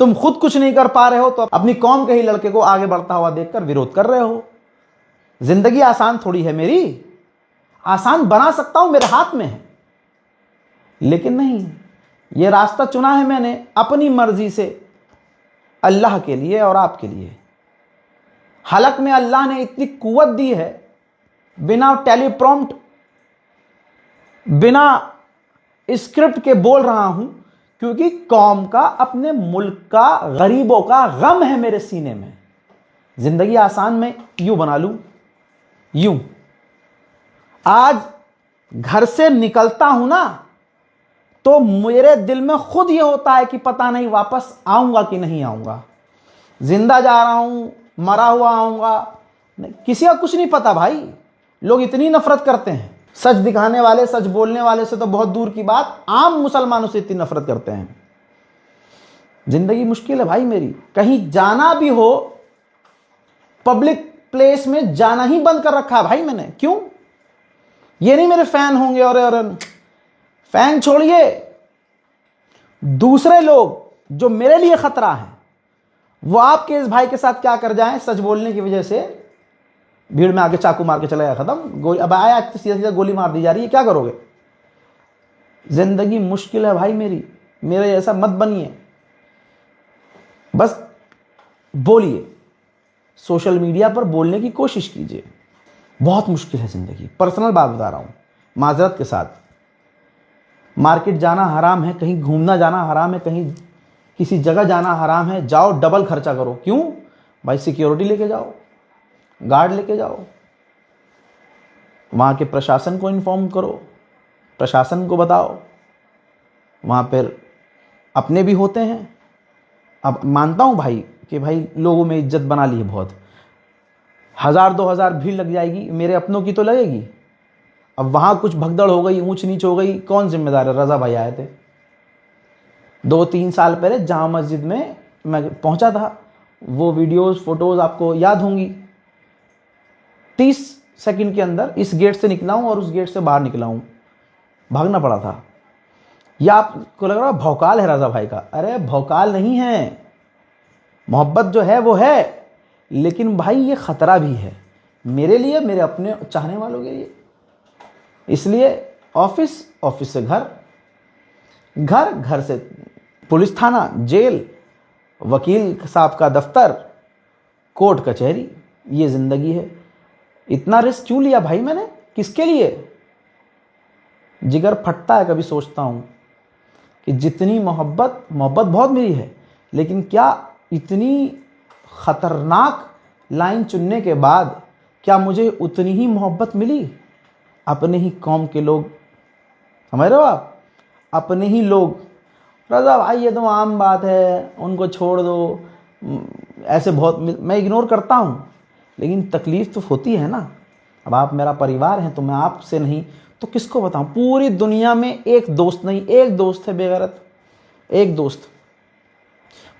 तुम खुद कुछ नहीं कर पा रहे हो तो अपनी कौम के ही लड़के को आगे बढ़ता हुआ देखकर विरोध कर रहे हो। जिंदगी आसान थोड़ी है मेरी, आसान बना सकता हूं, मेरे हाथ में है, लेकिन नहीं, ये रास्ता चुना है मैंने अपनी मर्जी से, अल्लाह के लिए और आपके लिए। हलक में अल्लाह ने इतनी कुव्वत दी है, बिना टेलीप्रॉम्प्ट, बिना स्क्रिप्ट के बोल रहा हूं, क्योंकि कौम का, अपने मुल्क का, गरीबों का गम है मेरे सीने में। जिंदगी आसान में यूं बना लूं, यूं। आज घर से निकलता हूं ना, तो मेरे दिल में खुद ये होता है कि पता नहीं वापस आऊंगा कि नहीं आऊंगा, जिंदा जा रहा हूं, मरा हुआ आऊंगा, किसी का कुछ नहीं पता भाई। लोग इतनी नफरत करते हैं, सच दिखाने वाले, सच बोलने वाले से तो बहुत दूर की बात, आम मुसलमानों से इतनी नफरत करते हैं। जिंदगी मुश्किल है भाई मेरी। कहीं जाना भी हो, पब्लिक प्लेस में जाना ही बंद कर रखा है भाई मैंने। क्यों? ये नहीं मेरे फैन होंगे और फैन छोड़िए, दूसरे लोग जो मेरे लिए खतरा है वो आपके इस भाई के साथ क्या कर जाएं सच बोलने की वजह से। भीड़ में आके चाकू मार के चला गया, खत्म, गोली, अब आया तो सीधा सीधा गोली मार दी जा रही है, क्या करोगे? जिंदगी मुश्किल है भाई मेरे जैसा मत बनिए, बस बोलिए, सोशल मीडिया पर बोलने की कोशिश कीजिए। बहुत मुश्किल है जिंदगी, पर्सनल बात बता रहा हूं माजरत के साथ। मार्केट जाना हराम है, कहीं घूमना जाना हराम है, कहीं किसी जगह जाना हराम है, जाओ डबल खर्चा करो। क्यों भाई? सिक्योरिटी लेके जाओ, गार्ड लेके जाओ, वहां के प्रशासन को इन्फॉर्म करो, प्रशासन को बताओ, वहां पर अपने भी होते हैं। अब मानता हूं भाई कि भाई लोगों में इज्जत बना ली है बहुत, 1000-2000 भीड़ लग जाएगी, मेरे अपनों की तो लगेगी। अब वहां कुछ भगदड़ हो गई, ऊंच नीच हो गई, कौन जिम्मेदार है? रजा भाई आए थे 2-3 साल पहले जामा मस्जिद में, मैं पहुंचा था, वो वीडियोस फोटोज आपको याद होंगी। 30 सेकंड के अंदर इस गेट से निकला हूं और उस गेट से बाहर निकला हूं, भागना पड़ा था। या आपको लग रहा है भौकाल है रजा भाई का? अरे भौकाल नहीं है, मोहब्बत जो है वो है, लेकिन भाई ये खतरा भी है मेरे लिए, मेरे अपने चाहने वालों के लिए। इसलिए ऑफिस से घर, घर से पुलिस थाना, जेल, वकील साहब का दफ्तर, कोर्ट कचहरी, ये जिंदगी है। इतना रिस्क क्यों लिया भाई मैंने? किसके लिए? जिगर फटता है, कभी सोचता हूं कि जितनी मोहब्बत बहुत मेरी है, लेकिन क्या इतनी खतरनाक लाइन चुनने के बाद क्या मुझे उतनी ही मोहब्बत मिली? अपने ही कौम के लोग, समझ रहे हो आप, अपने ही लोग। रजा भाई ये तो आम बात है, उनको छोड़ दो, ऐसे बहुत मैं इग्नोर करता हूं, लेकिन तकलीफ तो होती है ना। अब आप मेरा परिवार हैं तो मैं आपसे नहीं तो किसको बताऊं? पूरी दुनिया में एक दोस्त नहीं, एक दोस्त है बेगैरत, एक दोस्त।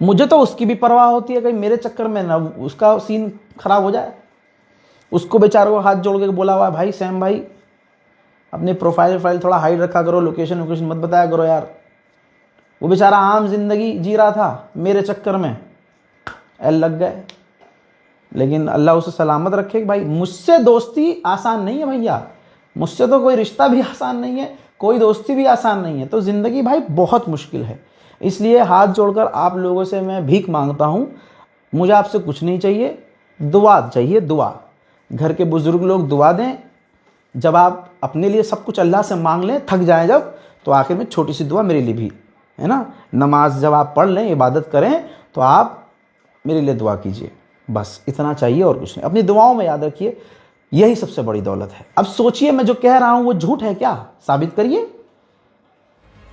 मुझे तो उसकी भी परवाह होती है कहीं मेरे चक्कर में ना उसका सीन खराब हो जाए। उसको बेचारों को हाथ जोड़ के बोला हुआ है, भाई सैम भाई अपने प्रोफाइल थोड़ा हाइड रखा करो, लोकेशन मत बताया करो यार। वो बेचारा आम जिंदगी जी रहा था, मेरे चक्कर में एल लग गए। लेकिन अल्लाह उसे सलामत रखे। भाई मुझसे दोस्ती आसान नहीं है भैया, मुझसे तो कोई रिश्ता भी आसान नहीं है, कोई दोस्ती भी आसान नहीं है। तो ज़िंदगी भाई बहुत मुश्किल है। इसलिए हाथ जोड़कर आप लोगों से मैं भीख मांगता हूँ, मुझे आपसे कुछ नहीं चाहिए, दुआ चाहिए, दुआ। घर के बुजुर्ग लोग दुआ दें। जब आप अपने लिए सब कुछ अल्लाह से मांग लें, थक जाएं जब, तो आखिर में छोटी सी दुआ मेरे लिए भी, है ना। नमाज जब आप पढ़ लें, इबादत करें, तो आप मेरे लिए दुआ कीजिए, बस इतना चाहिए और कुछ नहीं। अपनी दुआओं में याद रखिए, यही सबसे बड़ी दौलत है। अब सोचिए मैं जो कह रहा हूं वो झूठ है क्या? साबित करिए।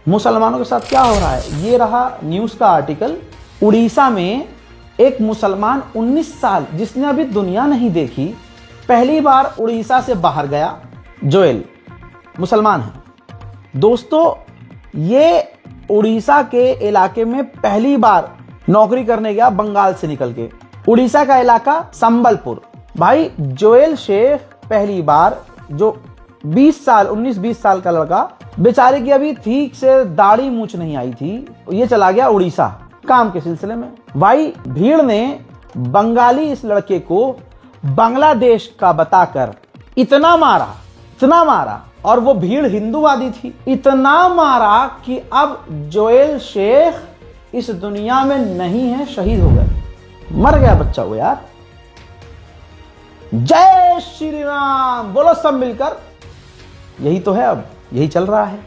मुसलमानों के साथ क्या हो रहा है? ये रहा न्यूज़ का आर्टिकल। उड़ीसा में एक मुसलमान 19 साल जिसने अभी दुनिया नहीं देखी, पहली बार उड़ीसा से बाहर गया। जोएल मुसलमान है दोस्तों। ये उड़ीसा के इलाके में पहली बार नौकरी करने गया, बंगाल से निकल के। उड़ीसा का इलाका संबलपुर। भाई जोएल शेख पहली बार, जो 19-20 साल का लड़का, बेचारे की अभी ठीक से दाढ़ी मूछ नहीं आई थी, ये चला गया उड़ीसा काम के सिलसिले में। भाई भीड़ ने बंगाली इस लड़के को बांग्लादेश का बताकर इतना मारा, और वो भीड़ हिंदूवादी थी, इतना मारा कि अब जोएल शेख इस दुनिया में नहीं है, शहीद हो गए, मर गया बच्चा वो यार। जय श्री राम बोलो सब मिलकर। यही तो है, अब यही चल रहा है।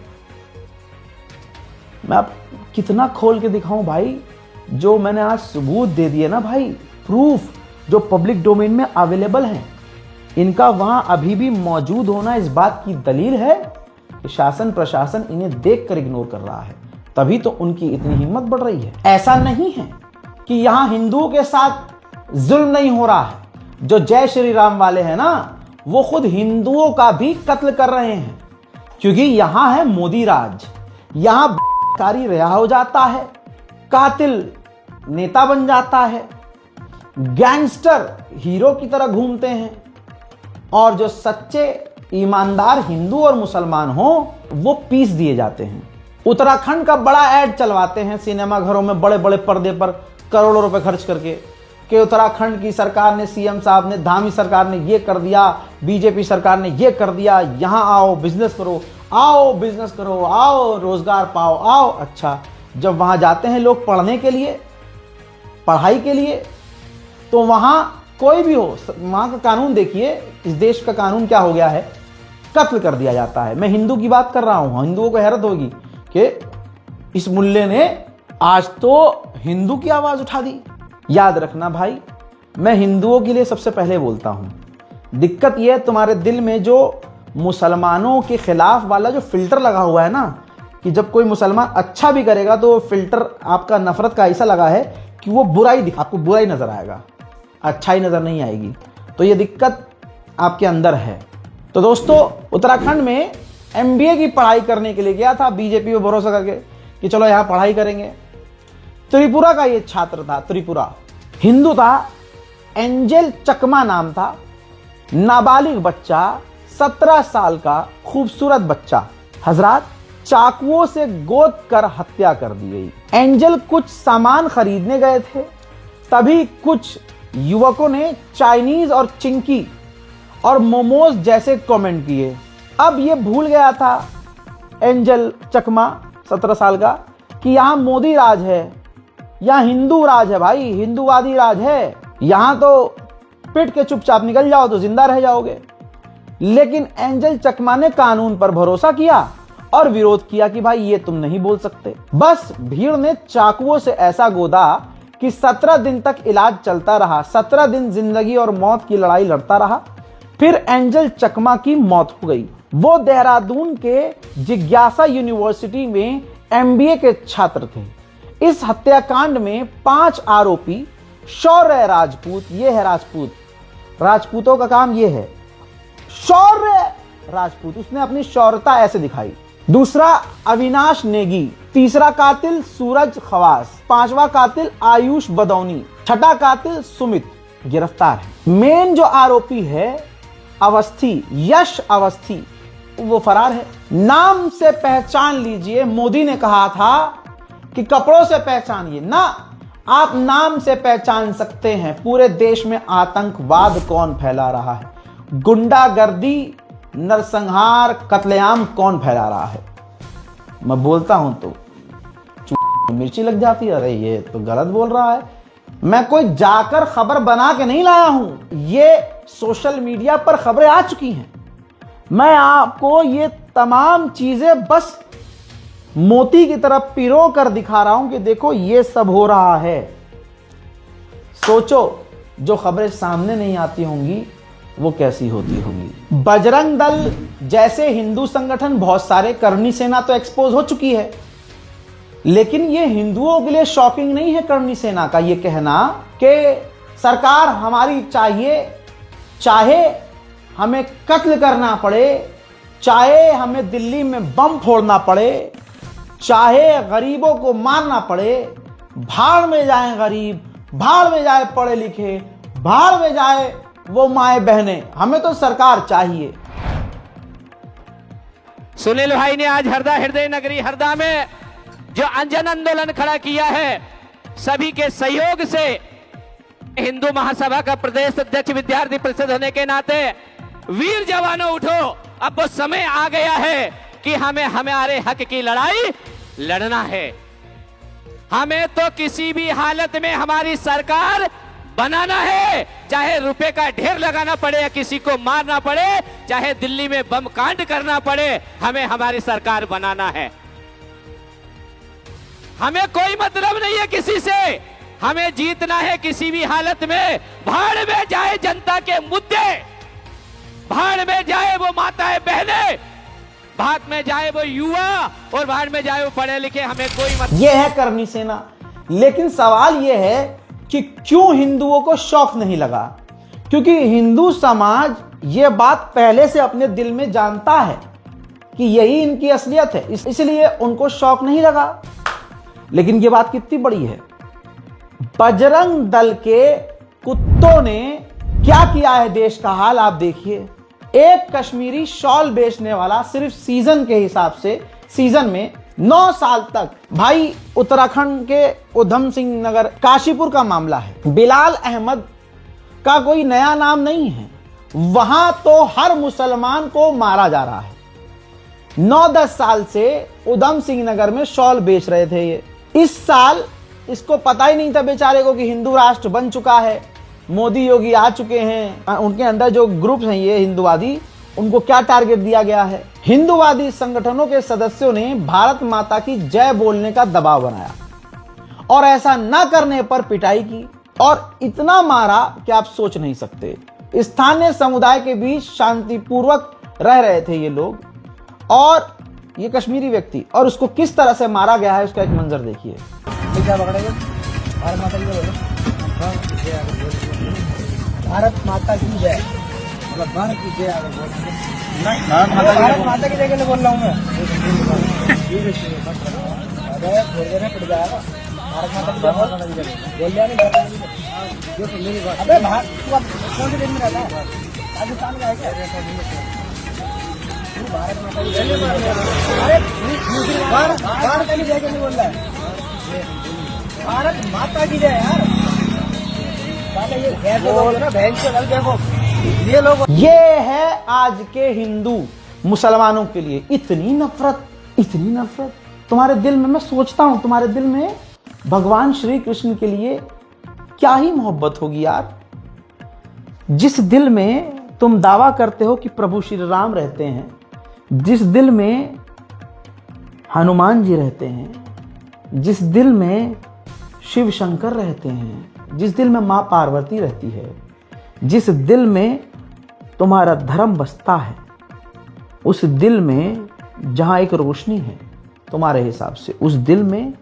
मैं अब कितना खोल के दिखाऊं भाई, जो मैंने आज सबूत दे दिए ना भाई, प्रूफ जो पब्लिक डोमेन में अवेलेबल है, इनका वहां अभी भी मौजूद होना इस बात की दलील है कि शासन प्रशासन इन्हें देखकर इग्नोर कर रहा है, तभी तो उनकी इतनी हिम्मत बढ़ रही है। ऐसा नहीं है कि यहां हिंदुओं के साथ जुल्म नहीं हो रहा है। जो जय श्री राम वाले हैं ना, वो खुद हिंदुओं का भी कत्ल कर रहे हैं, क्योंकि यहां है मोदी राज। यहां कारी रिहा हो जाता है, कातिल नेता बन जाता है, गैंगस्टर हीरो की तरह घूमते हैं, और जो सच्चे ईमानदार हिंदू और मुसलमान हो वो पीस दिए जाते हैं। उत्तराखंड का बड़ा ऐड चलवाते हैं सिनेमा घरों में बड़े बड़े पर्दे पर करोड़ों रुपए खर्च करके कि उत्तराखंड की सरकार ने, सीएम साहब ने, धामी सरकार ने ये कर दिया, बीजेपी सरकार ने ये कर दिया, यहां आओ बिजनेस करो, आओ बिजनेस करो, आओ रोजगार पाओ, आओ। अच्छा, जब वहां जाते हैं लोग पढ़ने के लिए, पढ़ाई के लिए, तो वहां कोई भी हो, वहां का कानून देखिए, इस देश का कानून क्या हो गया है, कत्ल कर दिया जाता है। मैं हिंदू की बात कर रहा हूं, हिंदुओं को हैरत होगी कि इस मुल्ले ने आज तो हिंदू की आवाज उठा दी। याद रखना भाई, मैं हिंदुओं के लिए सबसे पहले बोलता हूं। दिक्कत यह है तुम्हारे दिल में जो मुसलमानों के खिलाफ वाला जो फिल्टर लगा हुआ है ना, कि जब कोई मुसलमान अच्छा भी करेगा तो फिल्टर आपका नफरत का ऐसा लगा है कि वो बुराई, आपको बुराई नजर आएगा, अच्छाई नजर नहीं आएगी। तो ये दिक्कत आपके अंदर है। तो दोस्तों, उत्तराखंड में एमबीए की पढ़ाई करने के लिए गया था बीजेपी पे भरोसा करके कि चलो यहां पढ़ाई करेंगे। त्रिपुरा का ये छात्र था, त्रिपुरा हिंदू था, एंजल चकमा नाम था, नाबालिग बच्चा, 17 साल का खूबसूरत बच्चा। हजरात, चाकुओं से गोद कर हत्या कर दी गई। एंजल कुछ सामान खरीदने गए थे, तभी कुछ युवकों ने चाइनीज और चिंकी और मोमोज जैसे कमेंट किए। अब ये भूल गया था एंजल चकमा 17 साल का कि यहां मोदी राज है, यहां हिंदू राज है भाई, हिंदूवादी राज है। यहां तो पिट के चुपचाप निकल जाओ तो जिंदा रह जाओगे। लेकिन एंजल चकमा ने कानून पर भरोसा किया और विरोध किया कि भाई ये तुम नहीं बोल सकते। बस भीड़ ने चाकुओं से ऐसा गोदा कि 17 दिन तक इलाज चलता रहा। 17 दिन जिंदगी और मौत की लड़ाई लड़ता रहा। फिर एंजल चकमा की मौत हो गई। वो देहरादून के जिज्ञासा यूनिवर्सिटी में एमबीए के छात्र थे। इस हत्याकांड में 5 आरोपी, शौर्य राजपूत, ये है राजपूत, राजपूतों का काम ये है, शौर्य राजपूत, उसने अपनी शौर्यता ऐसे दिखाई। दूसरा अविनाश नेगी, तीसरा कातिल सूरज खवास, 5वां कातिल आयुष बदौनी, छठा कातिल सुमित गिरफ्तार है। मेन जो आरोपी है अवस्थी, यश अवस्थी, वो फरार है। नाम से पहचान लीजिए, मोदी ने कहा था कि कपड़ों से पहचानिए ना, आप नाम से पहचान सकते हैं पूरे देश में आतंकवाद कौन फैला रहा है, गुंडागर्दी, नरसंहार, कत्लेआम कौन फैला रहा है। मैं बोलता हूं तो मिर्ची लग जाती है, अरे ये तो गलत बोल रहा है। मैं कोई जाकर खबर बना के नहीं लाया हूं, ये सोशल मीडिया पर खबरें आ चुकी हैं। मैं आपको ये तमाम चीजें बस मोती की तरफ पिरो कर दिखा रहा हूं कि देखो ये सब हो रहा है। सोचो जो खबरें सामने नहीं आती होंगी वो कैसी होती होंगी। बजरंग दल जैसे हिंदू संगठन, बहुत सारे, करनी सेना तो एक्सपोज हो चुकी है, लेकिन ये हिंदुओं के लिए शॉकिंग नहीं है करनी सेना का ये कहना कि सरकार हमारी चाहिए, चाहे हमें कत्ल करना पड़े, चाहे हमें दिल्ली में बम फोड़ना पड़े, चाहे गरीबों को मारना पड़े, भाड़ में जाए गरीब, भाड़ में जाए पढ़े लिखे, भाड़ में जाए वो माए बहनें, हमें तो सरकार चाहिए। सुनील भाई ने आज हरदा, हृदय नगरी हरदा में जो अंजन आंदोलन खड़ा किया है, सभी के सहयोग से हिंदू महासभा का प्रदेश अध्यक्ष विद्यार्थी परिषद होने के नाते, वीर जवानों उठो, अब वो समय आ गया है कि हमें हमारे हक की लड़ाई लड़ना है। हमें तो किसी भी हालत में हमारी सरकार बनाना है, चाहे रुपए का ढेर लगाना पड़े या किसी को मारना पड़े, चाहे दिल्ली में बम कांड करना पड़े, हमें हमारी सरकार बनाना है। हमें कोई मतलब नहीं है किसी से, हमें जीतना है किसी भी हालत में। भाड़ में जाए जनता के मुद्दे, भाड़ में जाए वो माताएं बहनें, भाड़ में जाए वो युवा और भाड़ में जाए वो पढ़े लिखे, हमें कोई मतलब। ये है करनी सेना। लेकिन सवाल ये है कि क्यों हिंदुओं को शौक नहीं लगा, क्योंकि हिंदू समाज ये बात पहले से अपने दिल में जानता है कि यही इनकी असलियत है, इसलिए उनको शौक नहीं लगा। लेकिन ये बात कितनी बड़ी है, बजरंग दल के कुत्तों ने क्या किया है देश का हाल आप देखिए। एक कश्मीरी शॉल बेचने वाला सिर्फ सीजन के हिसाब से सीजन में 9 साल तक, भाई उत्तराखंड के उधम सिंह नगर काशीपुर का मामला है। बिलाल अहमद का कोई नया नाम नहीं है, वहां तो हर मुसलमान को मारा जा रहा है। 9-10 साल से उधम सिंह नगर में शॉल बेच रहे थे ये। इस साल इसको पता ही नहीं था बेचारे को कि हिंदू राष्ट्र बन चुका है, मोदी योगी आ चुके हैं, उनके अंदर जो ग्रुप्स हैं ये हिंदुवादी, उनको क्या टारगेट दिया गया है। हिंदुवादी संगठनों के सदस्यों ने भारत माता की जय बोलने का दबाव बनाया और ऐसा न करने पर पिटाई की और इतना मारा कि आप सोच नहीं सकते। स्थानीय समुदाय के बीच शांतिपूर्वक रह रहे थे ये लोग और ये कश्मीरी व्यक्ति, और उसको किस तरह से मारा गया है उसका एक मंजर देखिए। भारत माता की जय, भारत की जय। भारत माता की जय के लिए बोल रहा हूँ मैं। अरे पिट जाएगा। भारत माता की जय बोल लिया नहीं। अबे भारत कौन से देश में रहता है? पाकिस्तान का है क्या? भारत माता की जय। अरे भारत की जय के लिए बोल रहा है। भारत माता की जय यार। ये है आज के हिंदू मुसलमानों के लिए इतनी नफरत, इतनी नफरत तुम्हारे दिल में। मैं सोचता हूं तुम्हारे दिल में भगवान श्री कृष्ण के लिए क्या ही मोहब्बत होगी यार, जिस दिल में तुम दावा करते हो कि प्रभु श्री राम रहते हैं, जिस दिल में हनुमान जी रहते हैं, जिस दिल में शिव शंकर रहते हैं, जिस दिल में मां पार्वती रहती है, जिस दिल में तुम्हारा धर्म बसता है, उस दिल में जहां एक रोशनी है तुम्हारे हिसाब से, उस दिल में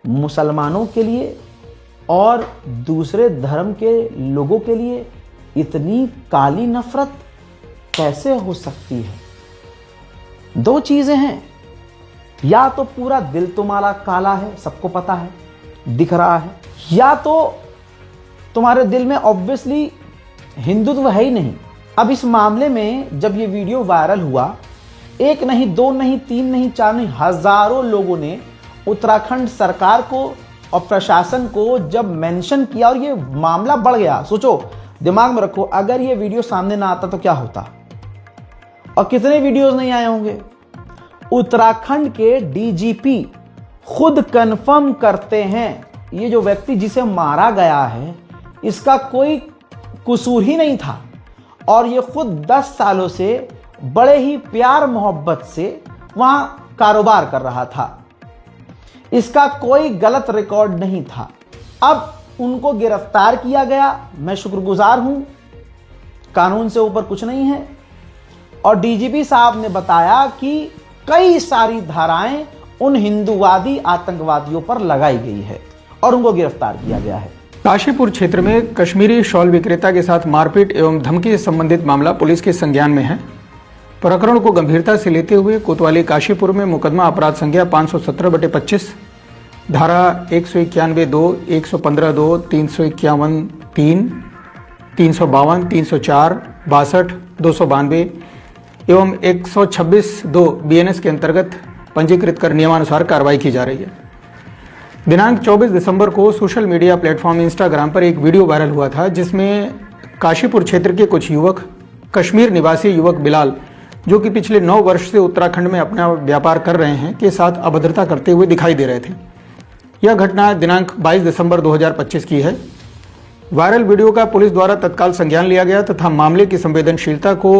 मुसलमानों के लिए और दूसरे धर्म के लोगों के लिए इतनी काली नफरत कैसे हो सकती है? दो चीजें हैं, या तो पूरा दिल तुम्हारा काला है, सबको पता है, दिख रहा है, या तो तुम्हारे दिल में ऑब्वियसली हिंदुत्व है ही नहीं। अब इस मामले में जब ये वीडियो वायरल हुआ, एक नहीं, दो नहीं, तीन नहीं, चार नहीं, हजारों लोगों ने उत्तराखंड सरकार को और प्रशासन को जब मेंशन किया और ये मामला बढ़ गया। सोचो, दिमाग में रखो, अगर ये वीडियो सामने ना आता तो क्या होता, और कितने वीडियोस नहीं आए होंगे। उत्तराखंड के डीजीपी खुद कंफर्म करते हैं ये जो व्यक्ति जिसे मारा गया है इसका कोई कसूर ही नहीं था, और ये खुद 10 सालों से बड़े ही प्यार मोहब्बत से वहां कारोबार कर रहा था, इसका कोई गलत रिकॉर्ड नहीं था। अब उनको गिरफ्तार किया गया, मैं शुक्रगुजार हूं, कानून से ऊपर कुछ नहीं है। और डीजीपी साहब ने बताया कि कई सारी धाराएं उन हिंदूवादी आतंकवादियों पर लगाई गई है और उनको गिरफ्तार किया गया है। काशीपुर क्षेत्र में कश्मीरी शॉल विक्रेता के साथ मारपीट एवं धमकी से संबंधित मामला पुलिस के संज्ञान में है। प्रकरण को गंभीरता से लेते हुए कोतवाली काशीपुर में मुकदमा अपराध संख्या 517/25 धारा 191(2), 115(2), 351(3), 352, 304, 62, 292 एवं 126(2) BNS के अंतर्गत पंजीकृत कर नियमानुसार कार्रवाई की जा रही है। दिनांक 24 दिसंबर को सोशल मीडिया प्लेटफॉर्म इंस्टाग्राम पर एक वीडियो वायरल हुआ था, जिसमें काशीपुर क्षेत्र के कुछ युवक कश्मीर निवासी युवक बिलाल, जो कि पिछले 9 वर्ष से उत्तराखंड में अपना व्यापार कर रहे हैं, के साथ अभद्रता करते हुए दिखाई दे रहे थे। यह घटना दिनांक 22 दिसंबर 2025 की है। वायरल वीडियो का पुलिस द्वारा तत्काल संज्ञान लिया गया तथा मामले की संवेदनशीलता को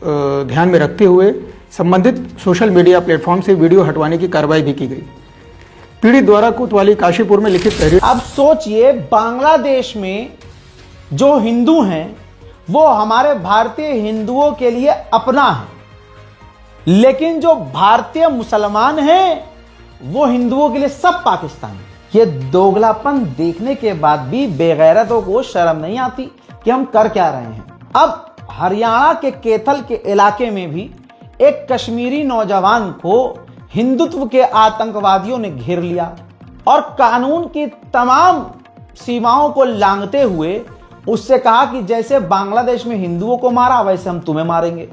ध्यान में रखते हुए संबंधित सोशल मीडिया प्लेटफॉर्म से वीडियो हटवाने की कार्रवाई भी की गई। पीड़ित द्वारा कोतवाली काशीपुर में लिखित तहरीर। अब सोचिए, बांग्लादेश में जो हिंदू हैं वो हमारे भारतीय हिंदुओं के लिए अपना है, लेकिन जो भारतीय मुसलमान हैं वो हिंदुओं के लिए सब पाकिस्तानी। ये दोगलापन देखने के बाद भी बेगैरतों को शर्म नहीं आती कि हम कर क्या रहे हैं। अब हरियाणा के कैथल के इलाके में भी एक कश्मीरी नौजवान को हिंदुत्व के आतंकवादियों ने घेर लिया और कानून की तमाम सीमाओं को लांघते हुए उससे कहा कि जैसे बांग्लादेश में हिंदुओं को मारा वैसे हम तुम्हें मारेंगे।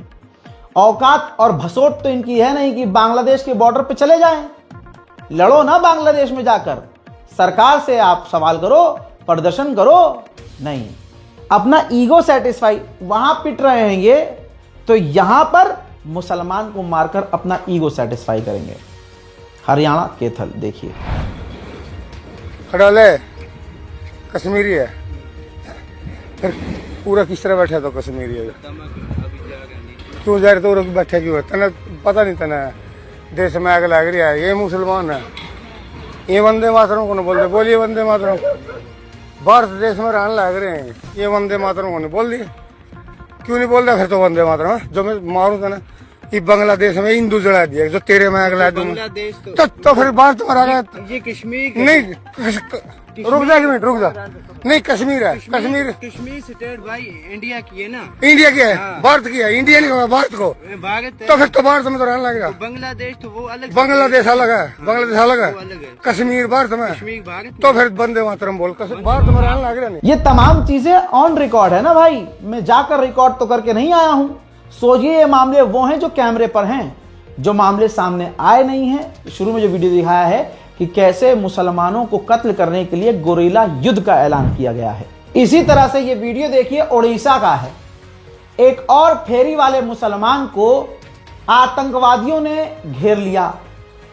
औकात और भसोट तो इनकी है नहीं कि बांग्लादेश के बॉर्डर पे चले जाएं, लड़ो ना बांग्लादेश में जाकर, सरकार से आप सवाल करो, प्रदर्शन करो। नहीं, अपना ईगो सेटिस्फाई वहां पिट रहे हैंगे तो यहां पर मुसलमान को मारकर अपना ईगो सेटिस्फाई करेंगे। हरियाणा कैथल देखिए, खड़ाले कश्मीरी है, फिर पूरा किस तरह बैठा तो कश्मीरी है। तू जा रहे तो बैठे क्यों है? तना पता नहीं, तना देश में आग लग रही है, ये मुसलमान है, ये वंदे मातरम को नहीं बोलते, बोलिए वंदे मातरम। भारत देश में रहने लग रहे हैं, ये वंदे मातरम को नहीं बोल दिए, क्यों नहीं बोल रहा फिर तो वंदे मातरम? जो मैं मारूं था ना, ये बांग्लादेश में हिंदू जला दिया, जो तेरे में आग लगा दूंगा तो फिर बात तुम्हारा ये कश्मीर नहीं, रुक जा एक मिनट, रुक जा। नहीं, कश्मीर है, कश्मीर स्टेट भाई इंडिया की है ना, इंडिया की है, भारत की है, इंडिया नहीं होगा भारत को, भारत तो फिर तो भारत में तो रहने लगेगा। बांग्लादेश तो वो अलग, बांग्लादेश अलग है, बांग्लादेश अलग है, कश्मीर भारत में, कश्मीर भारत तो फिर वंदे मातरम बोल, भारत में रहने लग रहा नहीं। ये तमाम चीजें ऑन रिकॉर्ड है ना भाई, मैं जाकर रिकॉर्ड तो करके नहीं आया हूं। सोचिए ये मामले वो हैं जो कैमरे पर हैं, जो मामले सामने आए नहीं हैं। शुरू में जो वीडियो दिखाया है कि कैसे मुसलमानों को कत्ल करने के लिए गोरिल्ला युद्ध का ऐलान किया गया है। इसी तरह से ये वीडियो देखिए उड़ीसा का है। एक और फेरी वाले मुसलमान को आतंकवादियों ने घेर लिया,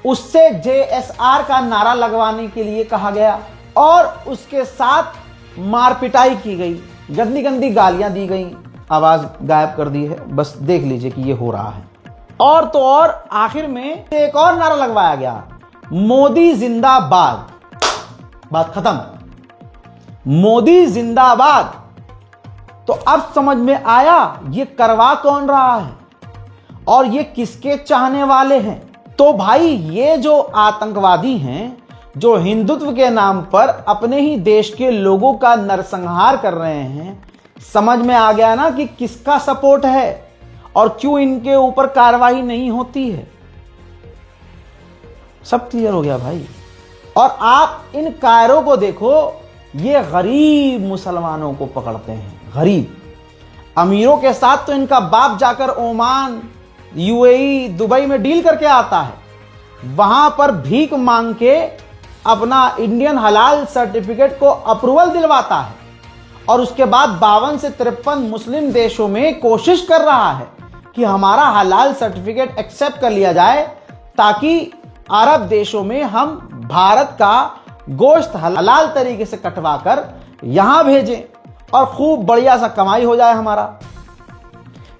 उससे JSR का नारा लगवाने के लिए कहा गया और उसके साथ मारपिटाई की गई, गंदी गंदी गालियां दी गई, आवाज गायब कर दी है। बस देख लीजिए कि ये हो रहा है। और तो और आखिर में एक और नारा लगवाया गया, मोदी जिंदाबाद। बात खत्म, मोदी जिंदाबाद। तो अब समझ में आया ये करवा कौन रहा है और ये किसके चाहने वाले हैं। तो भाई ये जो आतंकवादी हैं, जो हिंदुत्व के नाम पर अपने ही देश के लोगों का नरसंहार कर रहे हैं, समझ में आ गया ना कि किसका सपोर्ट है और क्यों इनके ऊपर कार्रवाई नहीं होती है। सब क्लियर हो गया भाई। और आप इन कायरों को देखो, ये गरीब मुसलमानों को पकड़ते हैं, गरीब। अमीरों के साथ तो इनका बाप जाकर ओमान, UAE, दुबई में डील करके आता है, वहां पर भीख मांग के अपना इंडियन हलाल सर्टिफिकेट को अप्रूवल दिलवाता है और उसके बाद 52 से 53 मुस्लिम देशों में कोशिश कर रहा है कि हमारा हलाल सर्टिफिकेट एक्सेप्ट कर लिया जाए ताकि अरब देशों में हम भारत का गोश्त हलाल तरीके से कटवा कर यहां भेजें और खूब बढ़िया सा कमाई हो जाए हमारा।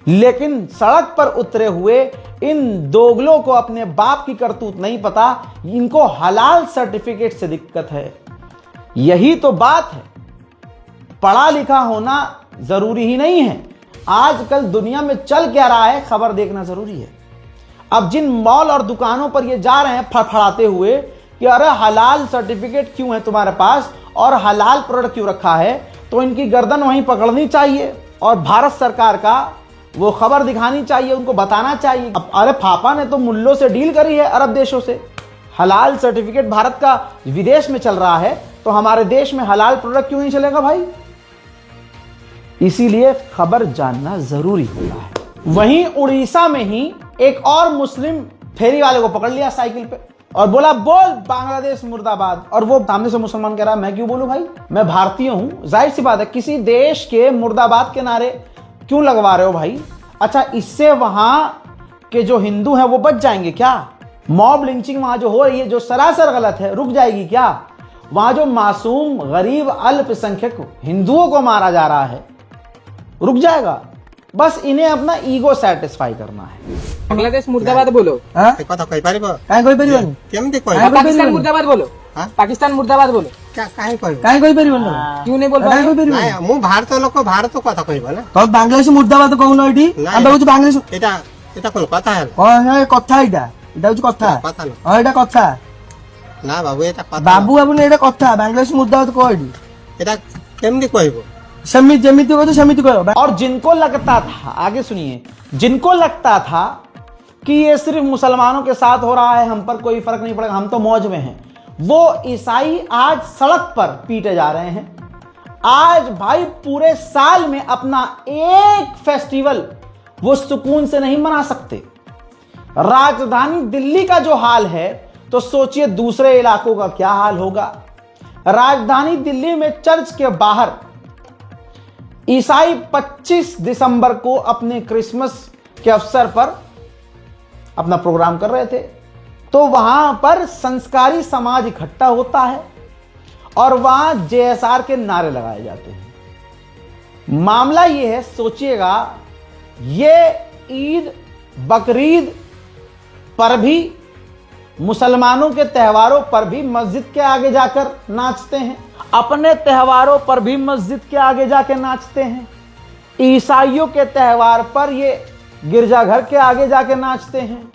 लेकिन सड़क पर उतरे हुए इन दोगलों को अपने बाप की करतूत नहीं पता, इनको हलाल सर्टिफिकेट से दिक्कत है। यही तो बात है, पढ़ा लिखा होना जरूरी ही नहीं है। आजकल दुनिया में चल क्या रहा है खबर देखना जरूरी है। अब जिन मॉल और दुकानों पर ये जा रहे हैं फड़फड़ाते हुए कि अरे हलाल सर्टिफिकेट क्यों है तुम्हारे पास और हलाल प्रोडक्ट क्यों रखा है, तो इनकी गर्दन वहीं पकड़नी चाहिए और भारत सरकार का वो खबर दिखानी चाहिए, उनको बताना चाहिए। अब अरे पापा ने तो मुल्लों से डील करी है अरब देशों से, हलाल सर्टिफिकेट भारत का विदेश में चल रहा है तो हमारे देश में हलाल प्रोडक्ट क्यों नहीं चलेगा भाई। इसीलिए खबर जानना जरूरी होता है। वहीं उड़ीसा में ही एक और मुस्लिम फेरी वाले को पकड़ लिया साइकिल पे और बोला बोल बांग्लादेश मुर्दाबाद। और वो सामने से मुसलमान कह रहा मैं क्यों बोलूं भाई, मैं भारतीय हूं। जाहिर सी बात है, किसी देश के मुर्दाबाद के नारे क्यों लगवा रहे हो भाई। अच्छा, इससे वहां के जो हिंदू हैं वो बच जाएंगे क्या? मॉब लिंचिंग वहां जो हो रही है, जो सरासर गलत है, रुक जाएगी क्या? वहां जो मासूम गरीब अल्पसंख्यक हिंदुओं को मारा जा रहा है, रुक जाएगा? बस इन्हें अपना ईगो सेटिस्फाई करना है। बांग्लादेश मुर्दाबाद बोलो, पाकिस्तान मुर्दाबाद बोलो, पाकिस्तान मुर्दाबाद बोलो। क्यों नहीं बोल पा रहे? ମୁଁ ଭାରତ ଲୋକ ଭାରତ କଥା କହିବ ନା, ବାଂଲାଦେଶ ମୁର୍ଦାବାଦ କହୁନ ଏଠି। ଆମେ କହୁଛୁ ବାଂଲାଦେଶ। ଏଟା ଏଟା କଣ କଥା ହେଲା? ହଁ କଥା, ଏଇଟା ହଉଛି କଥା। କଥା ନୁହଁ ହଁ ଏଇଟା କଥା ନା ବାବୁ, ଏଟା କଥା ବାବୁ ବାବୁ ଏଇଟା କଥା। ବାଂଲାଦେଶ मुर्दाबाद कह एठी, ଏଟା କେମିତି କହିବ? जेमिति को तो सेमिति करो। और जिनको लगता था, आगे सुनिए, जिनको लगता था कि ये सिर्फ मुसलमानों के साथ हो रहा है, हम पर कोई फर्क नहीं पड़ेगा, हम तो मौज में हैं, वो ईसाई आज सड़क पर पीटे जा रहे हैं। आज भाई पूरे साल में अपना एक फेस्टिवल वो सुकून से नहीं मना सकते। राजधानी दिल्ली का जो हाल है तो सोचिए दूसरे इलाकों का क्या हाल होगा। राजधानी दिल्ली में चर्च के बाहर ईसाई 25 दिसंबर को अपने क्रिसमस के अवसर पर अपना प्रोग्राम कर रहे थे, तो वहां पर संस्कारी समाज इकट्ठा होता है और वहां जेएसआर के नारे लगाए जाते हैं। मामला यह है, सोचिएगा, ये ईद बकरीद पर भी, मुसलमानों के त्योहारों पर भी मस्जिद के आगे जाकर नाचते हैं, अपने त्योहारों पर भी मस्जिद के आगे जाकर नाचते हैं। ईसाइयों के त्योहार पर ये गिरजाघर के आगे जाके नाचते हैं।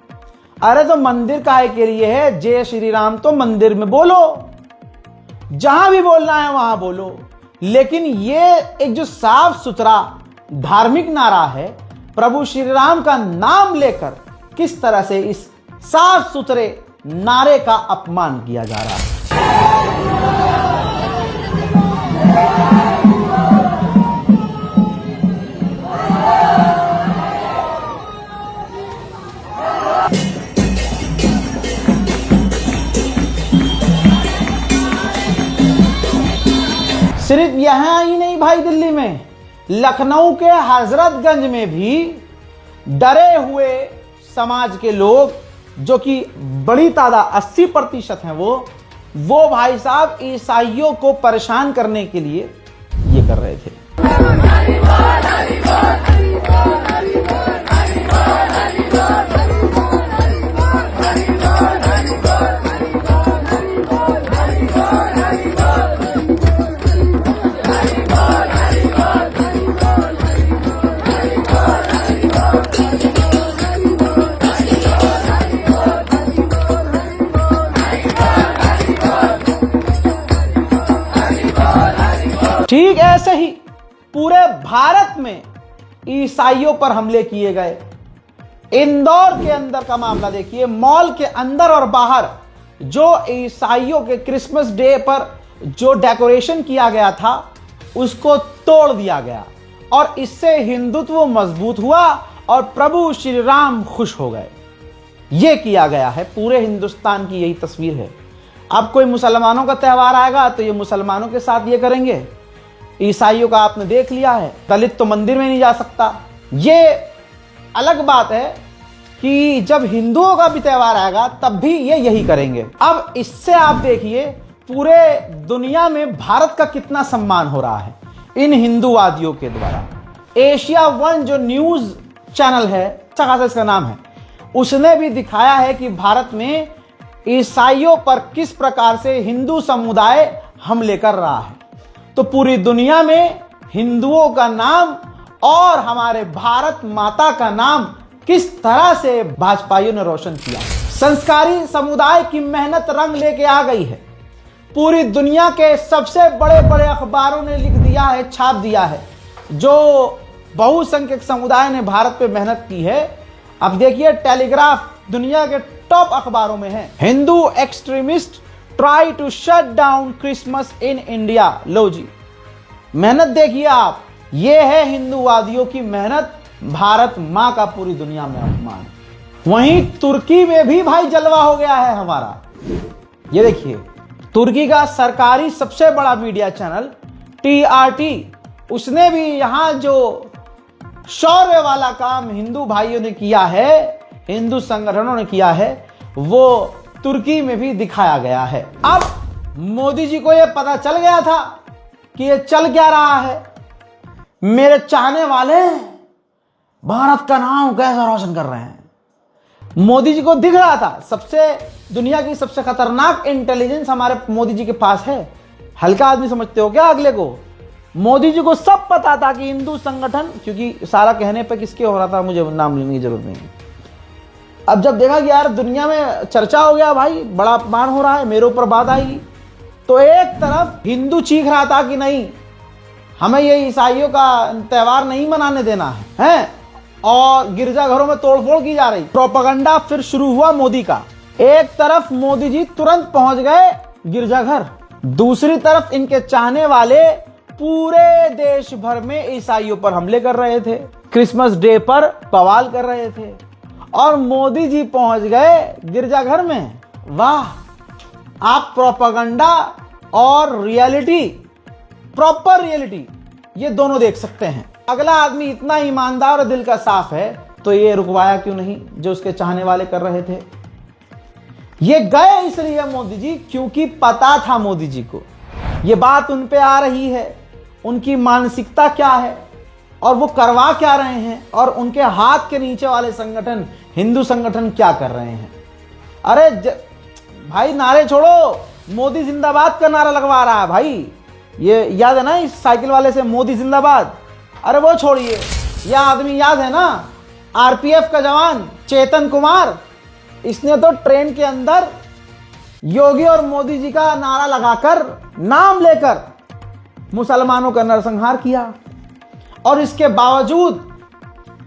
अरे तो मंदिर काहे के लिए है? जय श्री राम तो मंदिर में बोलो, जहां भी बोलना है वहां बोलो, लेकिन ये एक जो साफ सुथरा धार्मिक नारा है, प्रभु श्री राम का नाम लेकर किस तरह से इस साफ सुथरे नारे का अपमान किया जा रहा है। सिर्फ यहां ही नहीं भाई, दिल्ली में, लखनऊ के हजरतगंज में भी डरे हुए समाज के लोग, जो कि बड़ी तादाद 80% हैं, वो भाई साहब ईसाइयों को परेशान करने के लिए ये कर रहे थे। ठीक ऐसे ही पूरे भारत में ईसाइयों पर हमले किए गए। इंदौर के अंदर का मामला देखिए, मॉल के अंदर और बाहर जो ईसाइयों के क्रिसमस डे पर जो डेकोरेशन किया गया था उसको तोड़ दिया गया और इससे हिंदुत्व मजबूत हुआ और प्रभु श्री राम खुश हो गए। यह किया गया है, पूरे हिंदुस्तान की यही तस्वीर है। अब कोई मुसलमानों का त्यौहार आएगा तो ये मुसलमानों के साथ ये करेंगे। ईसाइयों का आपने देख लिया है, दलित तो मंदिर में नहीं जा सकता। ये अलग बात है कि जब हिंदुओं का भी त्यौहार आएगा तब भी ये यही करेंगे। अब इससे आप देखिए पूरे दुनिया में भारत का कितना सम्मान हो रहा है इन हिंदूवादियों के द्वारा। एशिया वन जो न्यूज चैनल है, अच्छा खासा इसका नाम है, उसने भी दिखाया है कि भारत में ईसाइयों पर किस प्रकार से हिंदू समुदाय हमले कर रहा है। तो पूरी दुनिया में हिंदुओं का नाम और हमारे भारत माता का नाम किस तरह से भाजपाइयों ने रोशन किया। संस्कारी समुदाय की मेहनत रंग लेके आ गई है। पूरी दुनिया के सबसे बड़े बड़े अखबारों ने लिख दिया है, छाप दिया है। जो बहुसंख्यक समुदाय ने भारत पे मेहनत की है, अब देखिए टेलीग्राफ दुनिया के टॉप अखबारों में है। Hindu extremist try to shut down Christmas in India. लो जी, मेहनत देखिए आप, ये है हिंदूवादियों की मेहनत, भारत मां का पूरी दुनिया में अपमान। वहीं तुर्की में भी भाई जलवा हो गया है हमारा। ये देखिए, तुर्की का सरकारी सबसे बड़ा मीडिया चैनल TRT, उसने भी यहां जो शौर्य वाला काम हिंदू भाइयों ने किया है, हिंदू संगठनों ने किया है, वो तुर्की में भी दिखाया गया है। अब मोदी जी को यह पता चल गया था कि ये चल क्या रहा है। मेरे चाहने वाले भारत का नाम कैसे रोशन कर रहे हैं। मोदी जी को दिख रहा था, सबसे दुनिया की सबसे खतरनाक इंटेलिजेंस हमारे मोदी जी के पास है। हल्का आदमी समझते हो क्या अगले को? मोदी जी को सब पता था कि हिंदू संगठन, क्योंकि सारा कहने पे किसके हो रहा था, मुझे नाम लेने की जरूरत नहीं है। अब जब देखा कि यार दुनिया में चर्चा हो गया, भाई बड़ा अपमान हो रहा है, मेरे ऊपर बात आएगी, तो एक तरफ हिंदू चीख रहा था कि नहीं, हमें ये ईसाइयों का त्यौहार नहीं मनाने देना है, और गिरजाघरों में तोड़फोड़ की जा रही। प्रोपेगेंडा फिर शुरू हुआ मोदी का। एक तरफ मोदी जी तुरंत पहुंच गए गिरजाघर, दूसरी तरफ इनके चाहने वाले पूरे देश भर में ईसाइयों पर हमले कर रहे थे, क्रिसमस डे पर बवाल कर रहे थे, और मोदी जी पहुंच गए गिरजाघर में। वाह, आप प्रोपेगेंडा और रियलिटी, प्रॉपर रियलिटी, ये दोनों देख सकते हैं। अगला आदमी इतना ईमानदार और दिल का साफ है तो ये रुकवाया क्यों नहीं जो उसके चाहने वाले कर रहे थे। ये गए इसलिए मोदी जी क्योंकि पता था मोदी जी को ये बात उन पे आ रही है, उनकी मानसिकता क्या है और वो करवा क्या रहे हैं, और उनके हाथ के नीचे वाले संगठन, हिंदू संगठन क्या कर रहे हैं। अरे भाई नारे छोड़ो, मोदी जिंदाबाद का नारा लगवा रहा है भाई। ये याद है ना इस साइकिल वाले से, मोदी जिंदाबाद। अरे वो छोड़िए, यह आदमी याद है ना, आरपीएफ का जवान चेतन कुमार, इसने तो ट्रेन के अंदर योगी और मोदी जी का नारा लगाकर, नाम लेकर मुसलमानों का नरसंहार किया। और इसके बावजूद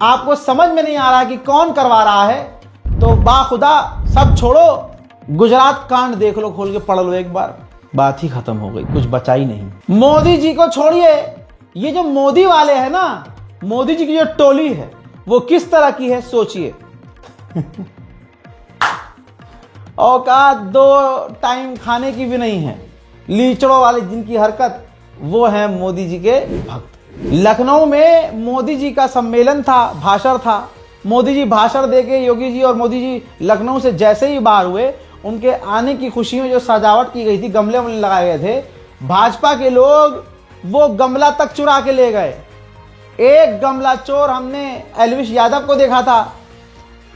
आपको समझ में नहीं आ रहा कि कौन करवा रहा है, तो बाखुदा सब छोड़ो, गुजरात कांड देख लो, खोल के पढ़ लो एक बार, बात ही खत्म हो गई, कुछ बचा ही नहीं। मोदी जी को छोड़िए, ये जो मोदी वाले हैं ना, मोदी जी की जो टोली है वो किस तरह की है सोचिए। औकात 2 टाइम खाने की भी नहीं है, लीचड़ों वाले जिनकी हरकत, वो है मोदी जी के भक्त। लखनऊ में मोदी जी का सम्मेलन था, भाषण था। मोदी जी भाषण देके, योगी जी और मोदी जी लखनऊ से जैसे ही बाहर हुए, उनके आने की खुशी में जो सजावट की गई थी, गमले वमले लगाए गए थे, भाजपा के लोग वो गमला तक चुरा के ले गए। एक गमला चोर हमने एलविश यादव को देखा था,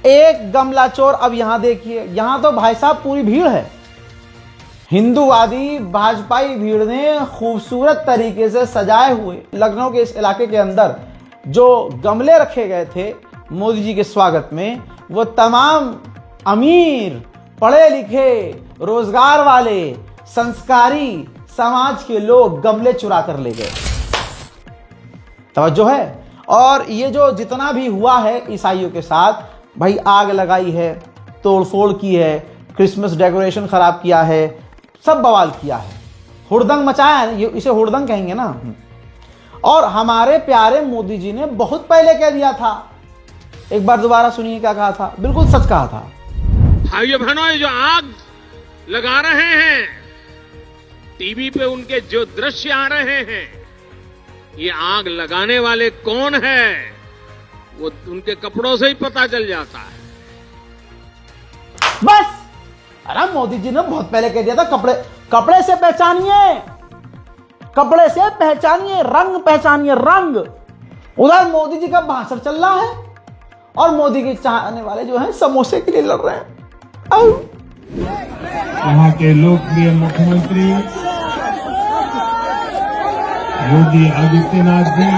एक गमला चोर अब यहां देखिए। यहां तो भाई साहब पूरी भीड़ है, हिंदूवादी भाजपाई भीड़ ने खूबसूरत तरीके से सजाए हुए लखनऊ के इस इलाके के अंदर जो गमले रखे गए थे मोदी जी के स्वागत में, वो तमाम अमीर, पढ़े लिखे, रोजगार वाले, संस्कारी समाज के लोग गमले चुरा कर ले गए। तवज्जो है। और ये जो जितना भी हुआ है ईसाइयों के साथ, भाई आग लगाई है, तोड़फोड़ की है, क्रिसमस डेकोरेशन खराब किया है, सब बवाल किया है, हुड़दंग मचाया है, ये इसे हुड़दंग कहेंगे ना। और हमारे प्यारे मोदी जी ने बहुत पहले कह दिया था, एक बार दोबारा सुनिए क्या कहा था, बिल्कुल सच कहा था। भाइयों बहनों, ये जो आग लगा रहे हैं, टीवी पे उनके जो दृश्य आ रहे हैं, ये आग लगाने वाले कौन है वो उनके कपड़ों से ही पता चल जाता है। बस, अरे मोदी जी ने बहुत पहले कह दिया था, कपड़े से पहचानिए, कपड़े से पहचानिए, रंग पहचानिए, रंग। उधर मोदी जी का भाषण चल रहा है और मोदी के चाहने वाले जो हैं समोसे के लिए लड़ रहे हैं। यहाँ के लोकप्रिय मुख्यमंत्री योगी आदित्यनाथ जी,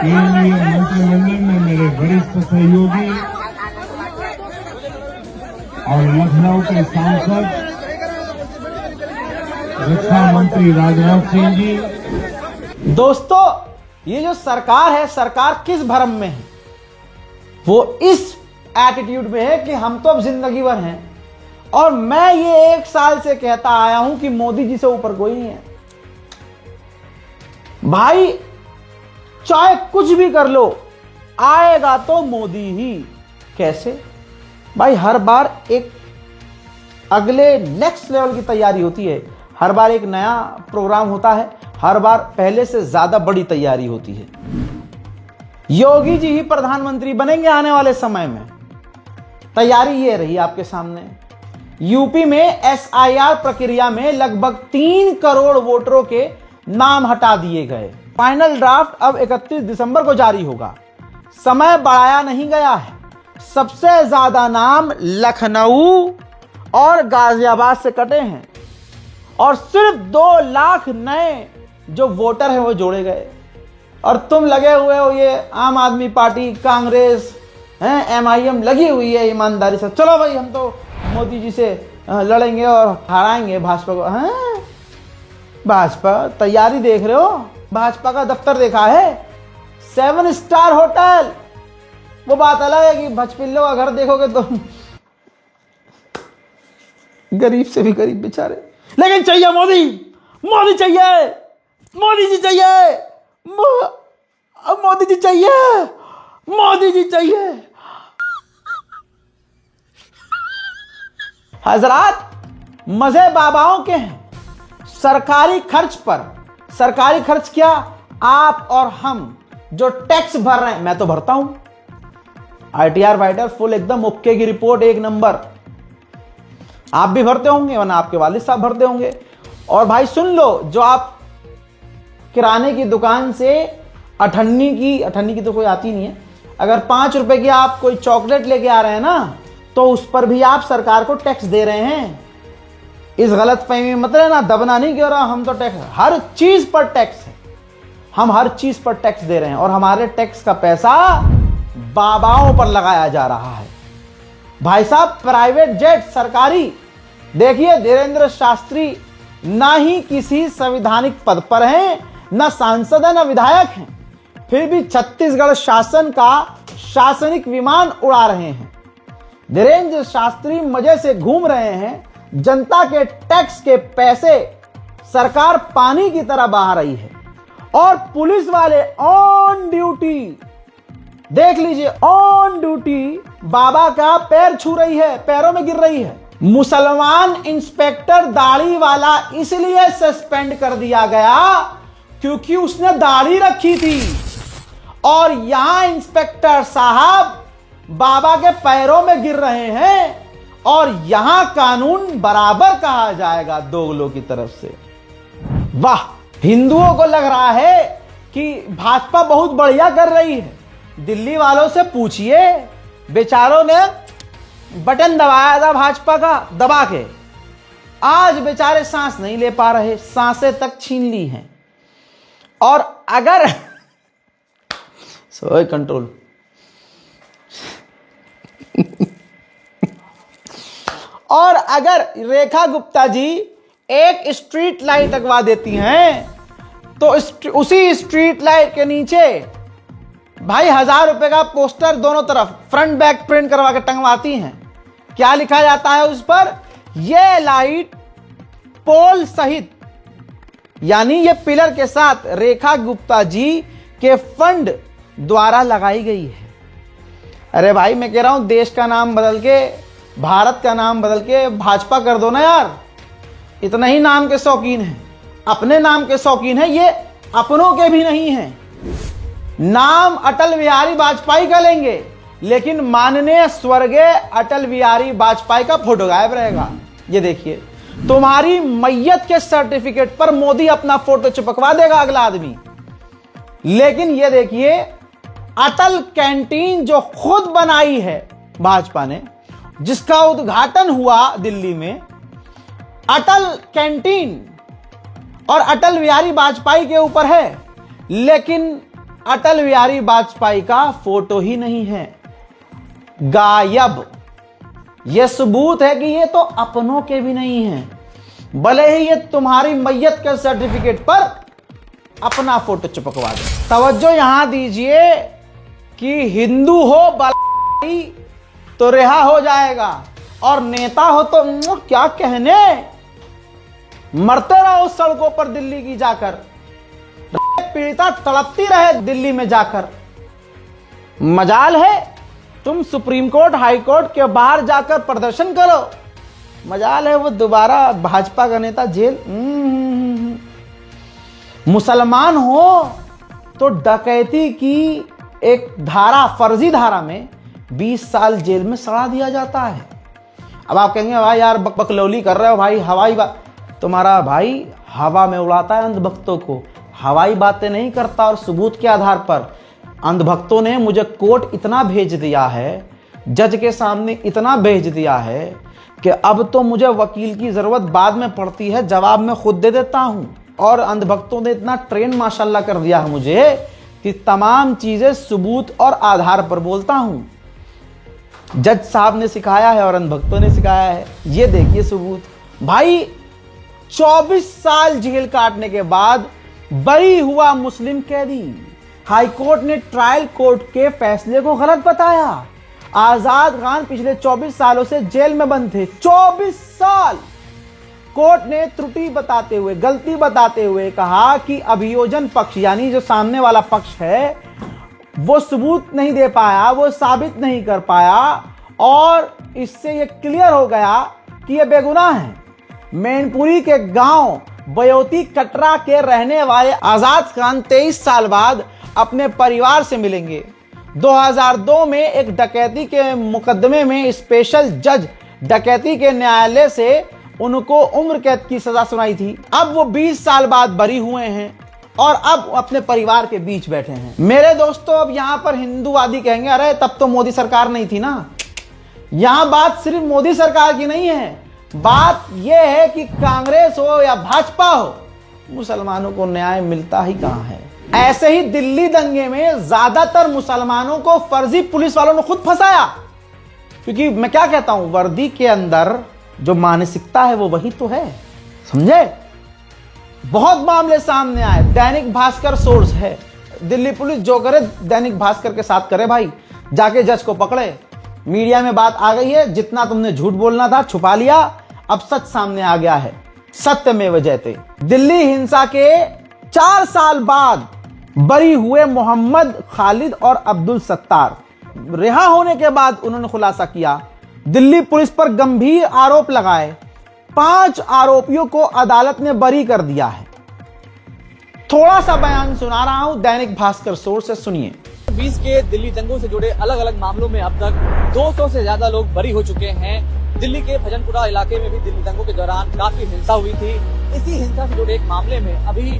केंद्रीय मंत्रिमंडल में मेरे वरिष्ठ सहयोगी और लखनऊ के सांसद रक्षा मंत्री राजनाथ सिंह जी। दोस्तों, ये जो सरकार है, सरकार किस भरम में है? वो इस एटीट्यूड में है कि हम तो अब जिंदगी भर हैं। और मैं ये 1 साल से कहता आया हूं कि मोदी जी से ऊपर कोई नहीं है भाई, चाहे कुछ भी कर लो, आएगा तो मोदी ही। कैसे भाई? हर बार एक अगले नेक्स्ट लेवल की तैयारी होती है, हर बार एक नया प्रोग्राम होता है, हर बार पहले से ज्यादा बड़ी तैयारी होती है। योगी जी ही प्रधानमंत्री बनेंगे आने वाले समय में, तैयारी ये रही आपके सामने। यूपी में एसआईआर प्रक्रिया में लगभग 3 करोड़ वोटरों के नाम हटा दिए गए। फाइनल ड्राफ्ट अब 31 दिसंबर को जारी होगा। समय बढ़ाया नहीं गया है। सबसे ज्यादा नाम लखनऊ और गाजियाबाद से कटे हैं और सिर्फ 2 लाख नए जो वोटर हैं वो जोड़े गए। और तुम लगे हुए हो, ये आम आदमी पार्टी, कांग्रेस हैं, एमआईएम लगी हुई है ईमानदारी से, चलो भाई हम तो मोदी जी से लड़ेंगे और हराएंगे भाजपा को। हैं? भाजपा तैयारी देख रहे हो? भाजपा का दफ्तर देखा है, 7 स्टार होटल। वो बात अलग है कि भचपिल्लों का घर देखोगे तो गरीब से भी गरीब बेचारे। लेकिन चाहिए मोदी, मोदी चाहिए, मोदी जी चाहिए, मोदी जी चाहिए, मोदी जी चाहिए। हजरात, मजे बाबाओं के हैं। सरकारी खर्च पर, सरकारी खर्च क्या, आप और हम जो टैक्स भर रहे हैं, मैं तो भरता हूं। ITR वाइटर फुल एकदम ओके की रिपोर्ट, एक नंबर। आप भी भरते होंगे, वरना आपके वालिद साहब भरते होंगे। और भाई सुन लो, जो आप किराने की दुकान से अठन्नी की तो कोई आती नहीं है, अगर 5 रुपए की आप कोई चॉकलेट लेके आ रहे हैं ना, तो उस पर भी आप सरकार को टैक्स दे रहे हैं। इस गलत फहमी मत रहना, दबना नहीं क्यों रहा, हम तो टैक्स, हर चीज पर टैक्स है, हम हर चीज पर टैक्स दे रहे हैं। और हमारे टैक्स का पैसा बाबाओं पर लगाया जा रहा है। भाई साहब, प्राइवेट जेट सरकारी, देखिए धीरेन्द्र शास्त्री ना ही किसी संवैधानिक पद पर हैं, ना सांसद है, ना विधायक हैं, फिर भी छत्तीसगढ़ शासन का शासनिक विमान उड़ा रहे हैं। धीरेन्द्र शास्त्री मजे से घूम रहे हैं, जनता के टैक्स के पैसे सरकार पानी की तरह बहा रही है। और पुलिस वाले ऑन ड्यूटी, देख लीजिए, ऑन ड्यूटी बाबा का पैर छू रही है, पैरों में गिर रही है। मुसलमान इंस्पेक्टर दाढ़ी वाला इसलिए सस्पेंड कर दिया गया क्योंकि उसने दाढ़ी रखी थी। और यहां इंस्पेक्टर साहब बाबा के पैरों में गिर रहे हैं, और यहां कानून बराबर कहा जाएगा दोगलों की तरफ से। वाह, हिंदुओं को लग रहा है कि भाजपा बहुत बढ़िया कर रही है। दिल्ली वालों से पूछिए, बेचारों ने बटन दबाया था भाजपा का, दबा के आज बेचारे सांस नहीं ले पा रहे, सांसें तक छीन ली हैं। और अगर सोए कंट्रोल और अगर रेखा गुप्ता जी एक स्ट्रीट लाइट लगवा देती हैं, तो उसी स्ट्रीट लाइट के नीचे भाई 1000 रुपए का पोस्टर दोनों तरफ फ्रंट बैक प्रिंट करवा के टंगवाती हैं। क्या लिखा जाता है उस पर, यह लाइट पोल सहित, यानी ये पिलर के साथ रेखा गुप्ता जी के फंड द्वारा लगाई गई है। अरे भाई, मैं कह रहा हूं देश का नाम बदल के, भारत का नाम बदल के भाजपा कर दो ना यार। इतना ही नाम के शौकीन हैं, अपने नाम के शौकीन हैं, ये अपनों के भी नहीं हैं। नाम अटल बिहारी वाजपेयी का लेंगे, लेकिन माननीय स्वर्गीय अटल बिहारी वाजपेयी का फोटो गायब रहेगा। ये देखिए, तुम्हारी मैयत के सर्टिफिकेट पर मोदी अपना फोटो चिपकवा देगा अगला आदमी। लेकिन ये देखिए, अटल कैंटीन जो खुद बनाई है भाजपा ने, जिसका उद्घाटन हुआ दिल्ली में, अटल कैंटीन और अटल बिहारी वाजपेयी के ऊपर है, लेकिन अटल बिहारी वाजपेयी का फोटो ही नहीं है, गायब। यह सबूत है कि ये तो अपनों के भी नहीं हैं, भले ही ये तुम्हारी मैयत के सर्टिफिकेट पर अपना फोटो चिपकवा दे। तवज्जो यहां दीजिए कि हिंदू हो बलाई तो रिहा हो जाएगा, और नेता हो तो क्या कहने, मरते रहो सड़कों पर दिल्ली की जाकर, पीड़िता तड़पती रहे दिल्ली में जाकर। मजाल है तुम सुप्रीम कोर्ट हाई कोर्ट के बाहर जाकर प्रदर्शन करो, मजाल है वो दोबारा भाजपा का नेता जेल। मुसलमान हो तो डकैती की एक धारा, फर्जी धारा में 20 साल जेल में सड़ा दिया जाता है। अब आप कहेंगे भाई यार बकलौली कर रहे हो भाई, हवाई बात, तुम्हारा भाई हवा में उड़ाता है अंधभक्तों को, हवाई बातें नहीं करता। और सबूत के आधार पर अंधभक्तों ने मुझे कोर्ट इतना भेज दिया है, जज के सामने इतना भेज दिया है कि अब तो मुझे वकील की जरूरत बाद में पड़ती है, जवाब मैं खुद दे देता हूं। और अंधभक्तों ने इतना ट्रेन माशाल्लाह कर दिया है मुझे कि तमाम चीजें सबूत और आधार पर बोलता हूं। जज साहब ने सिखाया है और अंधभक्तों ने सिखाया है। ये देखिए सबूत। भाई 24 साल जेल काटने के बाद बरी हुआ मुस्लिम कैदी, हाईकोर्ट ने ट्रायल कोर्ट के फैसले को गलत बताया। आजाद खान पिछले 24 सालों से जेल में बंद थे, 24 साल कोर्ट ने त्रुटि बताते हुए, गलती बताते हुए कहा कि अभियोजन पक्ष यानी जो सामने वाला पक्ष है वो सबूत नहीं दे पाया, वो साबित नहीं कर पाया और इससे ये क्लियर हो गया कि ये बेगुनाह है। मैनपुरी के गांव बयोती कटरा के रहने वाले आजाद खान 23 साल बाद अपने परिवार से मिलेंगे। 2002 में एक डकैती के मुकदमे में स्पेशल जज डकैती के न्यायालय से उनको उम्र कैद की सजा सुनाई थी। अब वो 20 साल बाद बरी हुए हैं और अब अपने परिवार के बीच बैठे हैं। मेरे दोस्तों, अब यहां पर हिंदूवादी कहेंगे अरे तब तो मोदी सरकार नहीं थी ना। यहां बात सिर्फ मोदी सरकार की नहीं है, बात यह है कि कांग्रेस हो या भाजपा हो, मुसलमानों को न्याय मिलता ही कहां है। ऐसे ही दिल्ली दंगे में ज्यादातर मुसलमानों को फर्जी पुलिस वालों ने खुद फंसाया, क्योंकि मैं क्या कहता हूं, वर्दी के अंदर जो मानसिकता है वो वही तो है, समझे। बहुत मामले सामने आए, दैनिक भास्कर सोर्स है, दिल्ली पुलिस जो करे दैनिक भास्कर के साथ करे भाई, जाके जज को पकड़े। मीडिया में बात आ गई है, जितना तुमने झूठ बोलना था छुपा लिया, अब सच सामने आ गया है, सत्यमेव जयते। दिल्ली हिंसा के 4 साल बाद बरी हुए मोहम्मद खालिद और अब्दुल सत्तार रिहा होने के बाद उन्होंने खुलासा किया, दिल्ली पुलिस पर गंभीर आरोप लगाए, 5 आरोपियों को अदालत ने बरी कर दिया है। थोड़ा सा बयान सुना रहा हूं दैनिक भास्कर सोर्स से, सुनिए। 20 के दिल्ली दंगों से जुड़े अलग अलग मामलों में अब तक 200 से ज्यादा लोग बरी हो चुके हैं। दिल्ली के भजनपुरा इलाके में भी दिल्ली दंगों के दौरान काफी हिंसा हुई थी। इसी हिंसा से जुड़े एक मामले में अभी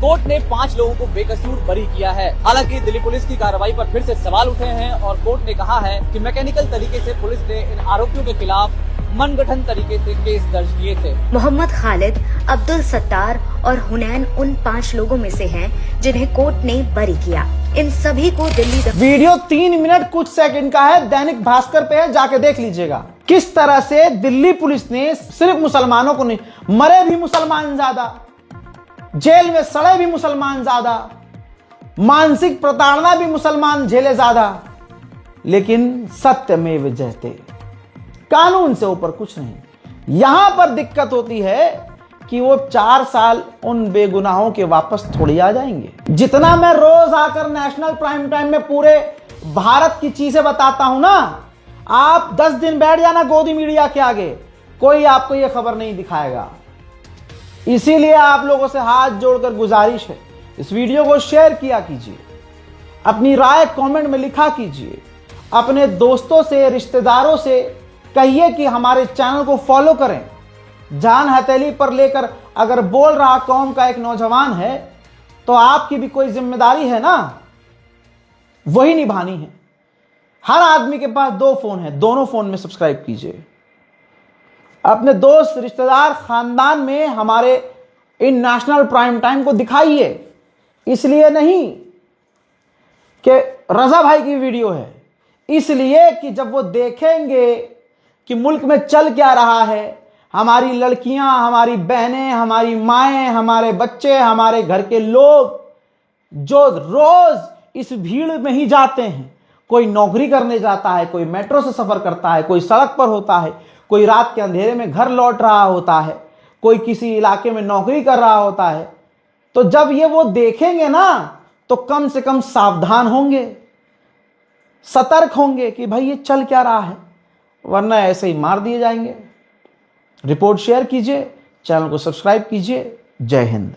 कोर्ट ने 5 लोगों को बेकसूर बरी किया है। हालांकि दिल्ली पुलिस की कार्रवाई पर फिर से सवाल उठे हैं और कोर्ट ने कहा है कि मैकेनिकल तरीके से पुलिस ने इन आरोपियों के खिलाफ मनगढ़ंत तरीके से केस दर्ज किए थे। मोहम्मद खालिद, अब्दुल सत्तार और हुनैन उन 5 लोगों में से हैं जिन्हें कोर्ट ने बरी किया। इन सभी को दिल्ली वीडियो 3 मिनट कुछ सेकंड का है, दैनिक भास्कर पे है, जाके देख लीजिएगा किस तरह से दिल्ली पुलिस ने सिर्फ मुसलमानों को नहीं, मरे भी मुसलमान ज्यादा, जेल में सड़े भी मुसलमान ज्यादा, मानसिक प्रताड़ना भी मुसलमान झेले ज्यादा, लेकिन सत्यमेव जयते, कानून से ऊपर कुछ नहीं। यहां पर दिक्कत होती है कि वो 4 साल उन बेगुनाहों के वापस थोड़ी आ जाएंगे। जितना मैं रोज आकर नेशनल प्राइम टाइम में पूरे भारत की चीजें बताता हूं ना, आप 10 दिन बैठ जाना गोदी मीडिया के आगे, कोई आपको यह खबर नहीं दिखाएगा। इसीलिए आप लोगों से हाथ जोड़कर गुजारिश है, इस वीडियो को शेयर किया कीजिए, अपनी राय कमेंट में लिखा कीजिए, अपने दोस्तों से, रिश्तेदारों से कहिए कि हमारे चैनल को फॉलो करें। जान हथेली पर लेकर अगर बोल रहा कौम का एक नौजवान है तो आपकी भी कोई जिम्मेदारी है ना, वही निभानी है। हर आदमी के पास 2 फोन है, दोनों फोन में सब्सक्राइब कीजिए। अपने दोस्त, रिश्तेदार, खानदान में हमारे इन नेशनल प्राइम टाइम को दिखाइए, इसलिए नहीं कि रजा भाई की वीडियो है, इसलिए कि जब वो देखेंगे कि मुल्क में चल क्या रहा है, हमारी लड़कियां, हमारी बहनें, हमारी माएं, हमारे बच्चे, हमारे घर के लोग जो रोज इस भीड़ में ही जाते हैं, कोई नौकरी करने जाता है, कोई मेट्रो से सफर करता है, कोई सड़क पर होता है, कोई रात के अंधेरे में घर लौट रहा होता है, कोई किसी इलाके में नौकरी कर रहा होता है, तो जब ये वो देखेंगे ना तो कम से कम सावधान होंगे, सतर्क होंगे कि भाई ये चल क्या रहा है, वरना ऐसे ही मार दिए जाएंगे। रिपोर्ट शेयर कीजिए, चैनल को सब्सक्राइब कीजिए। जय हिंद।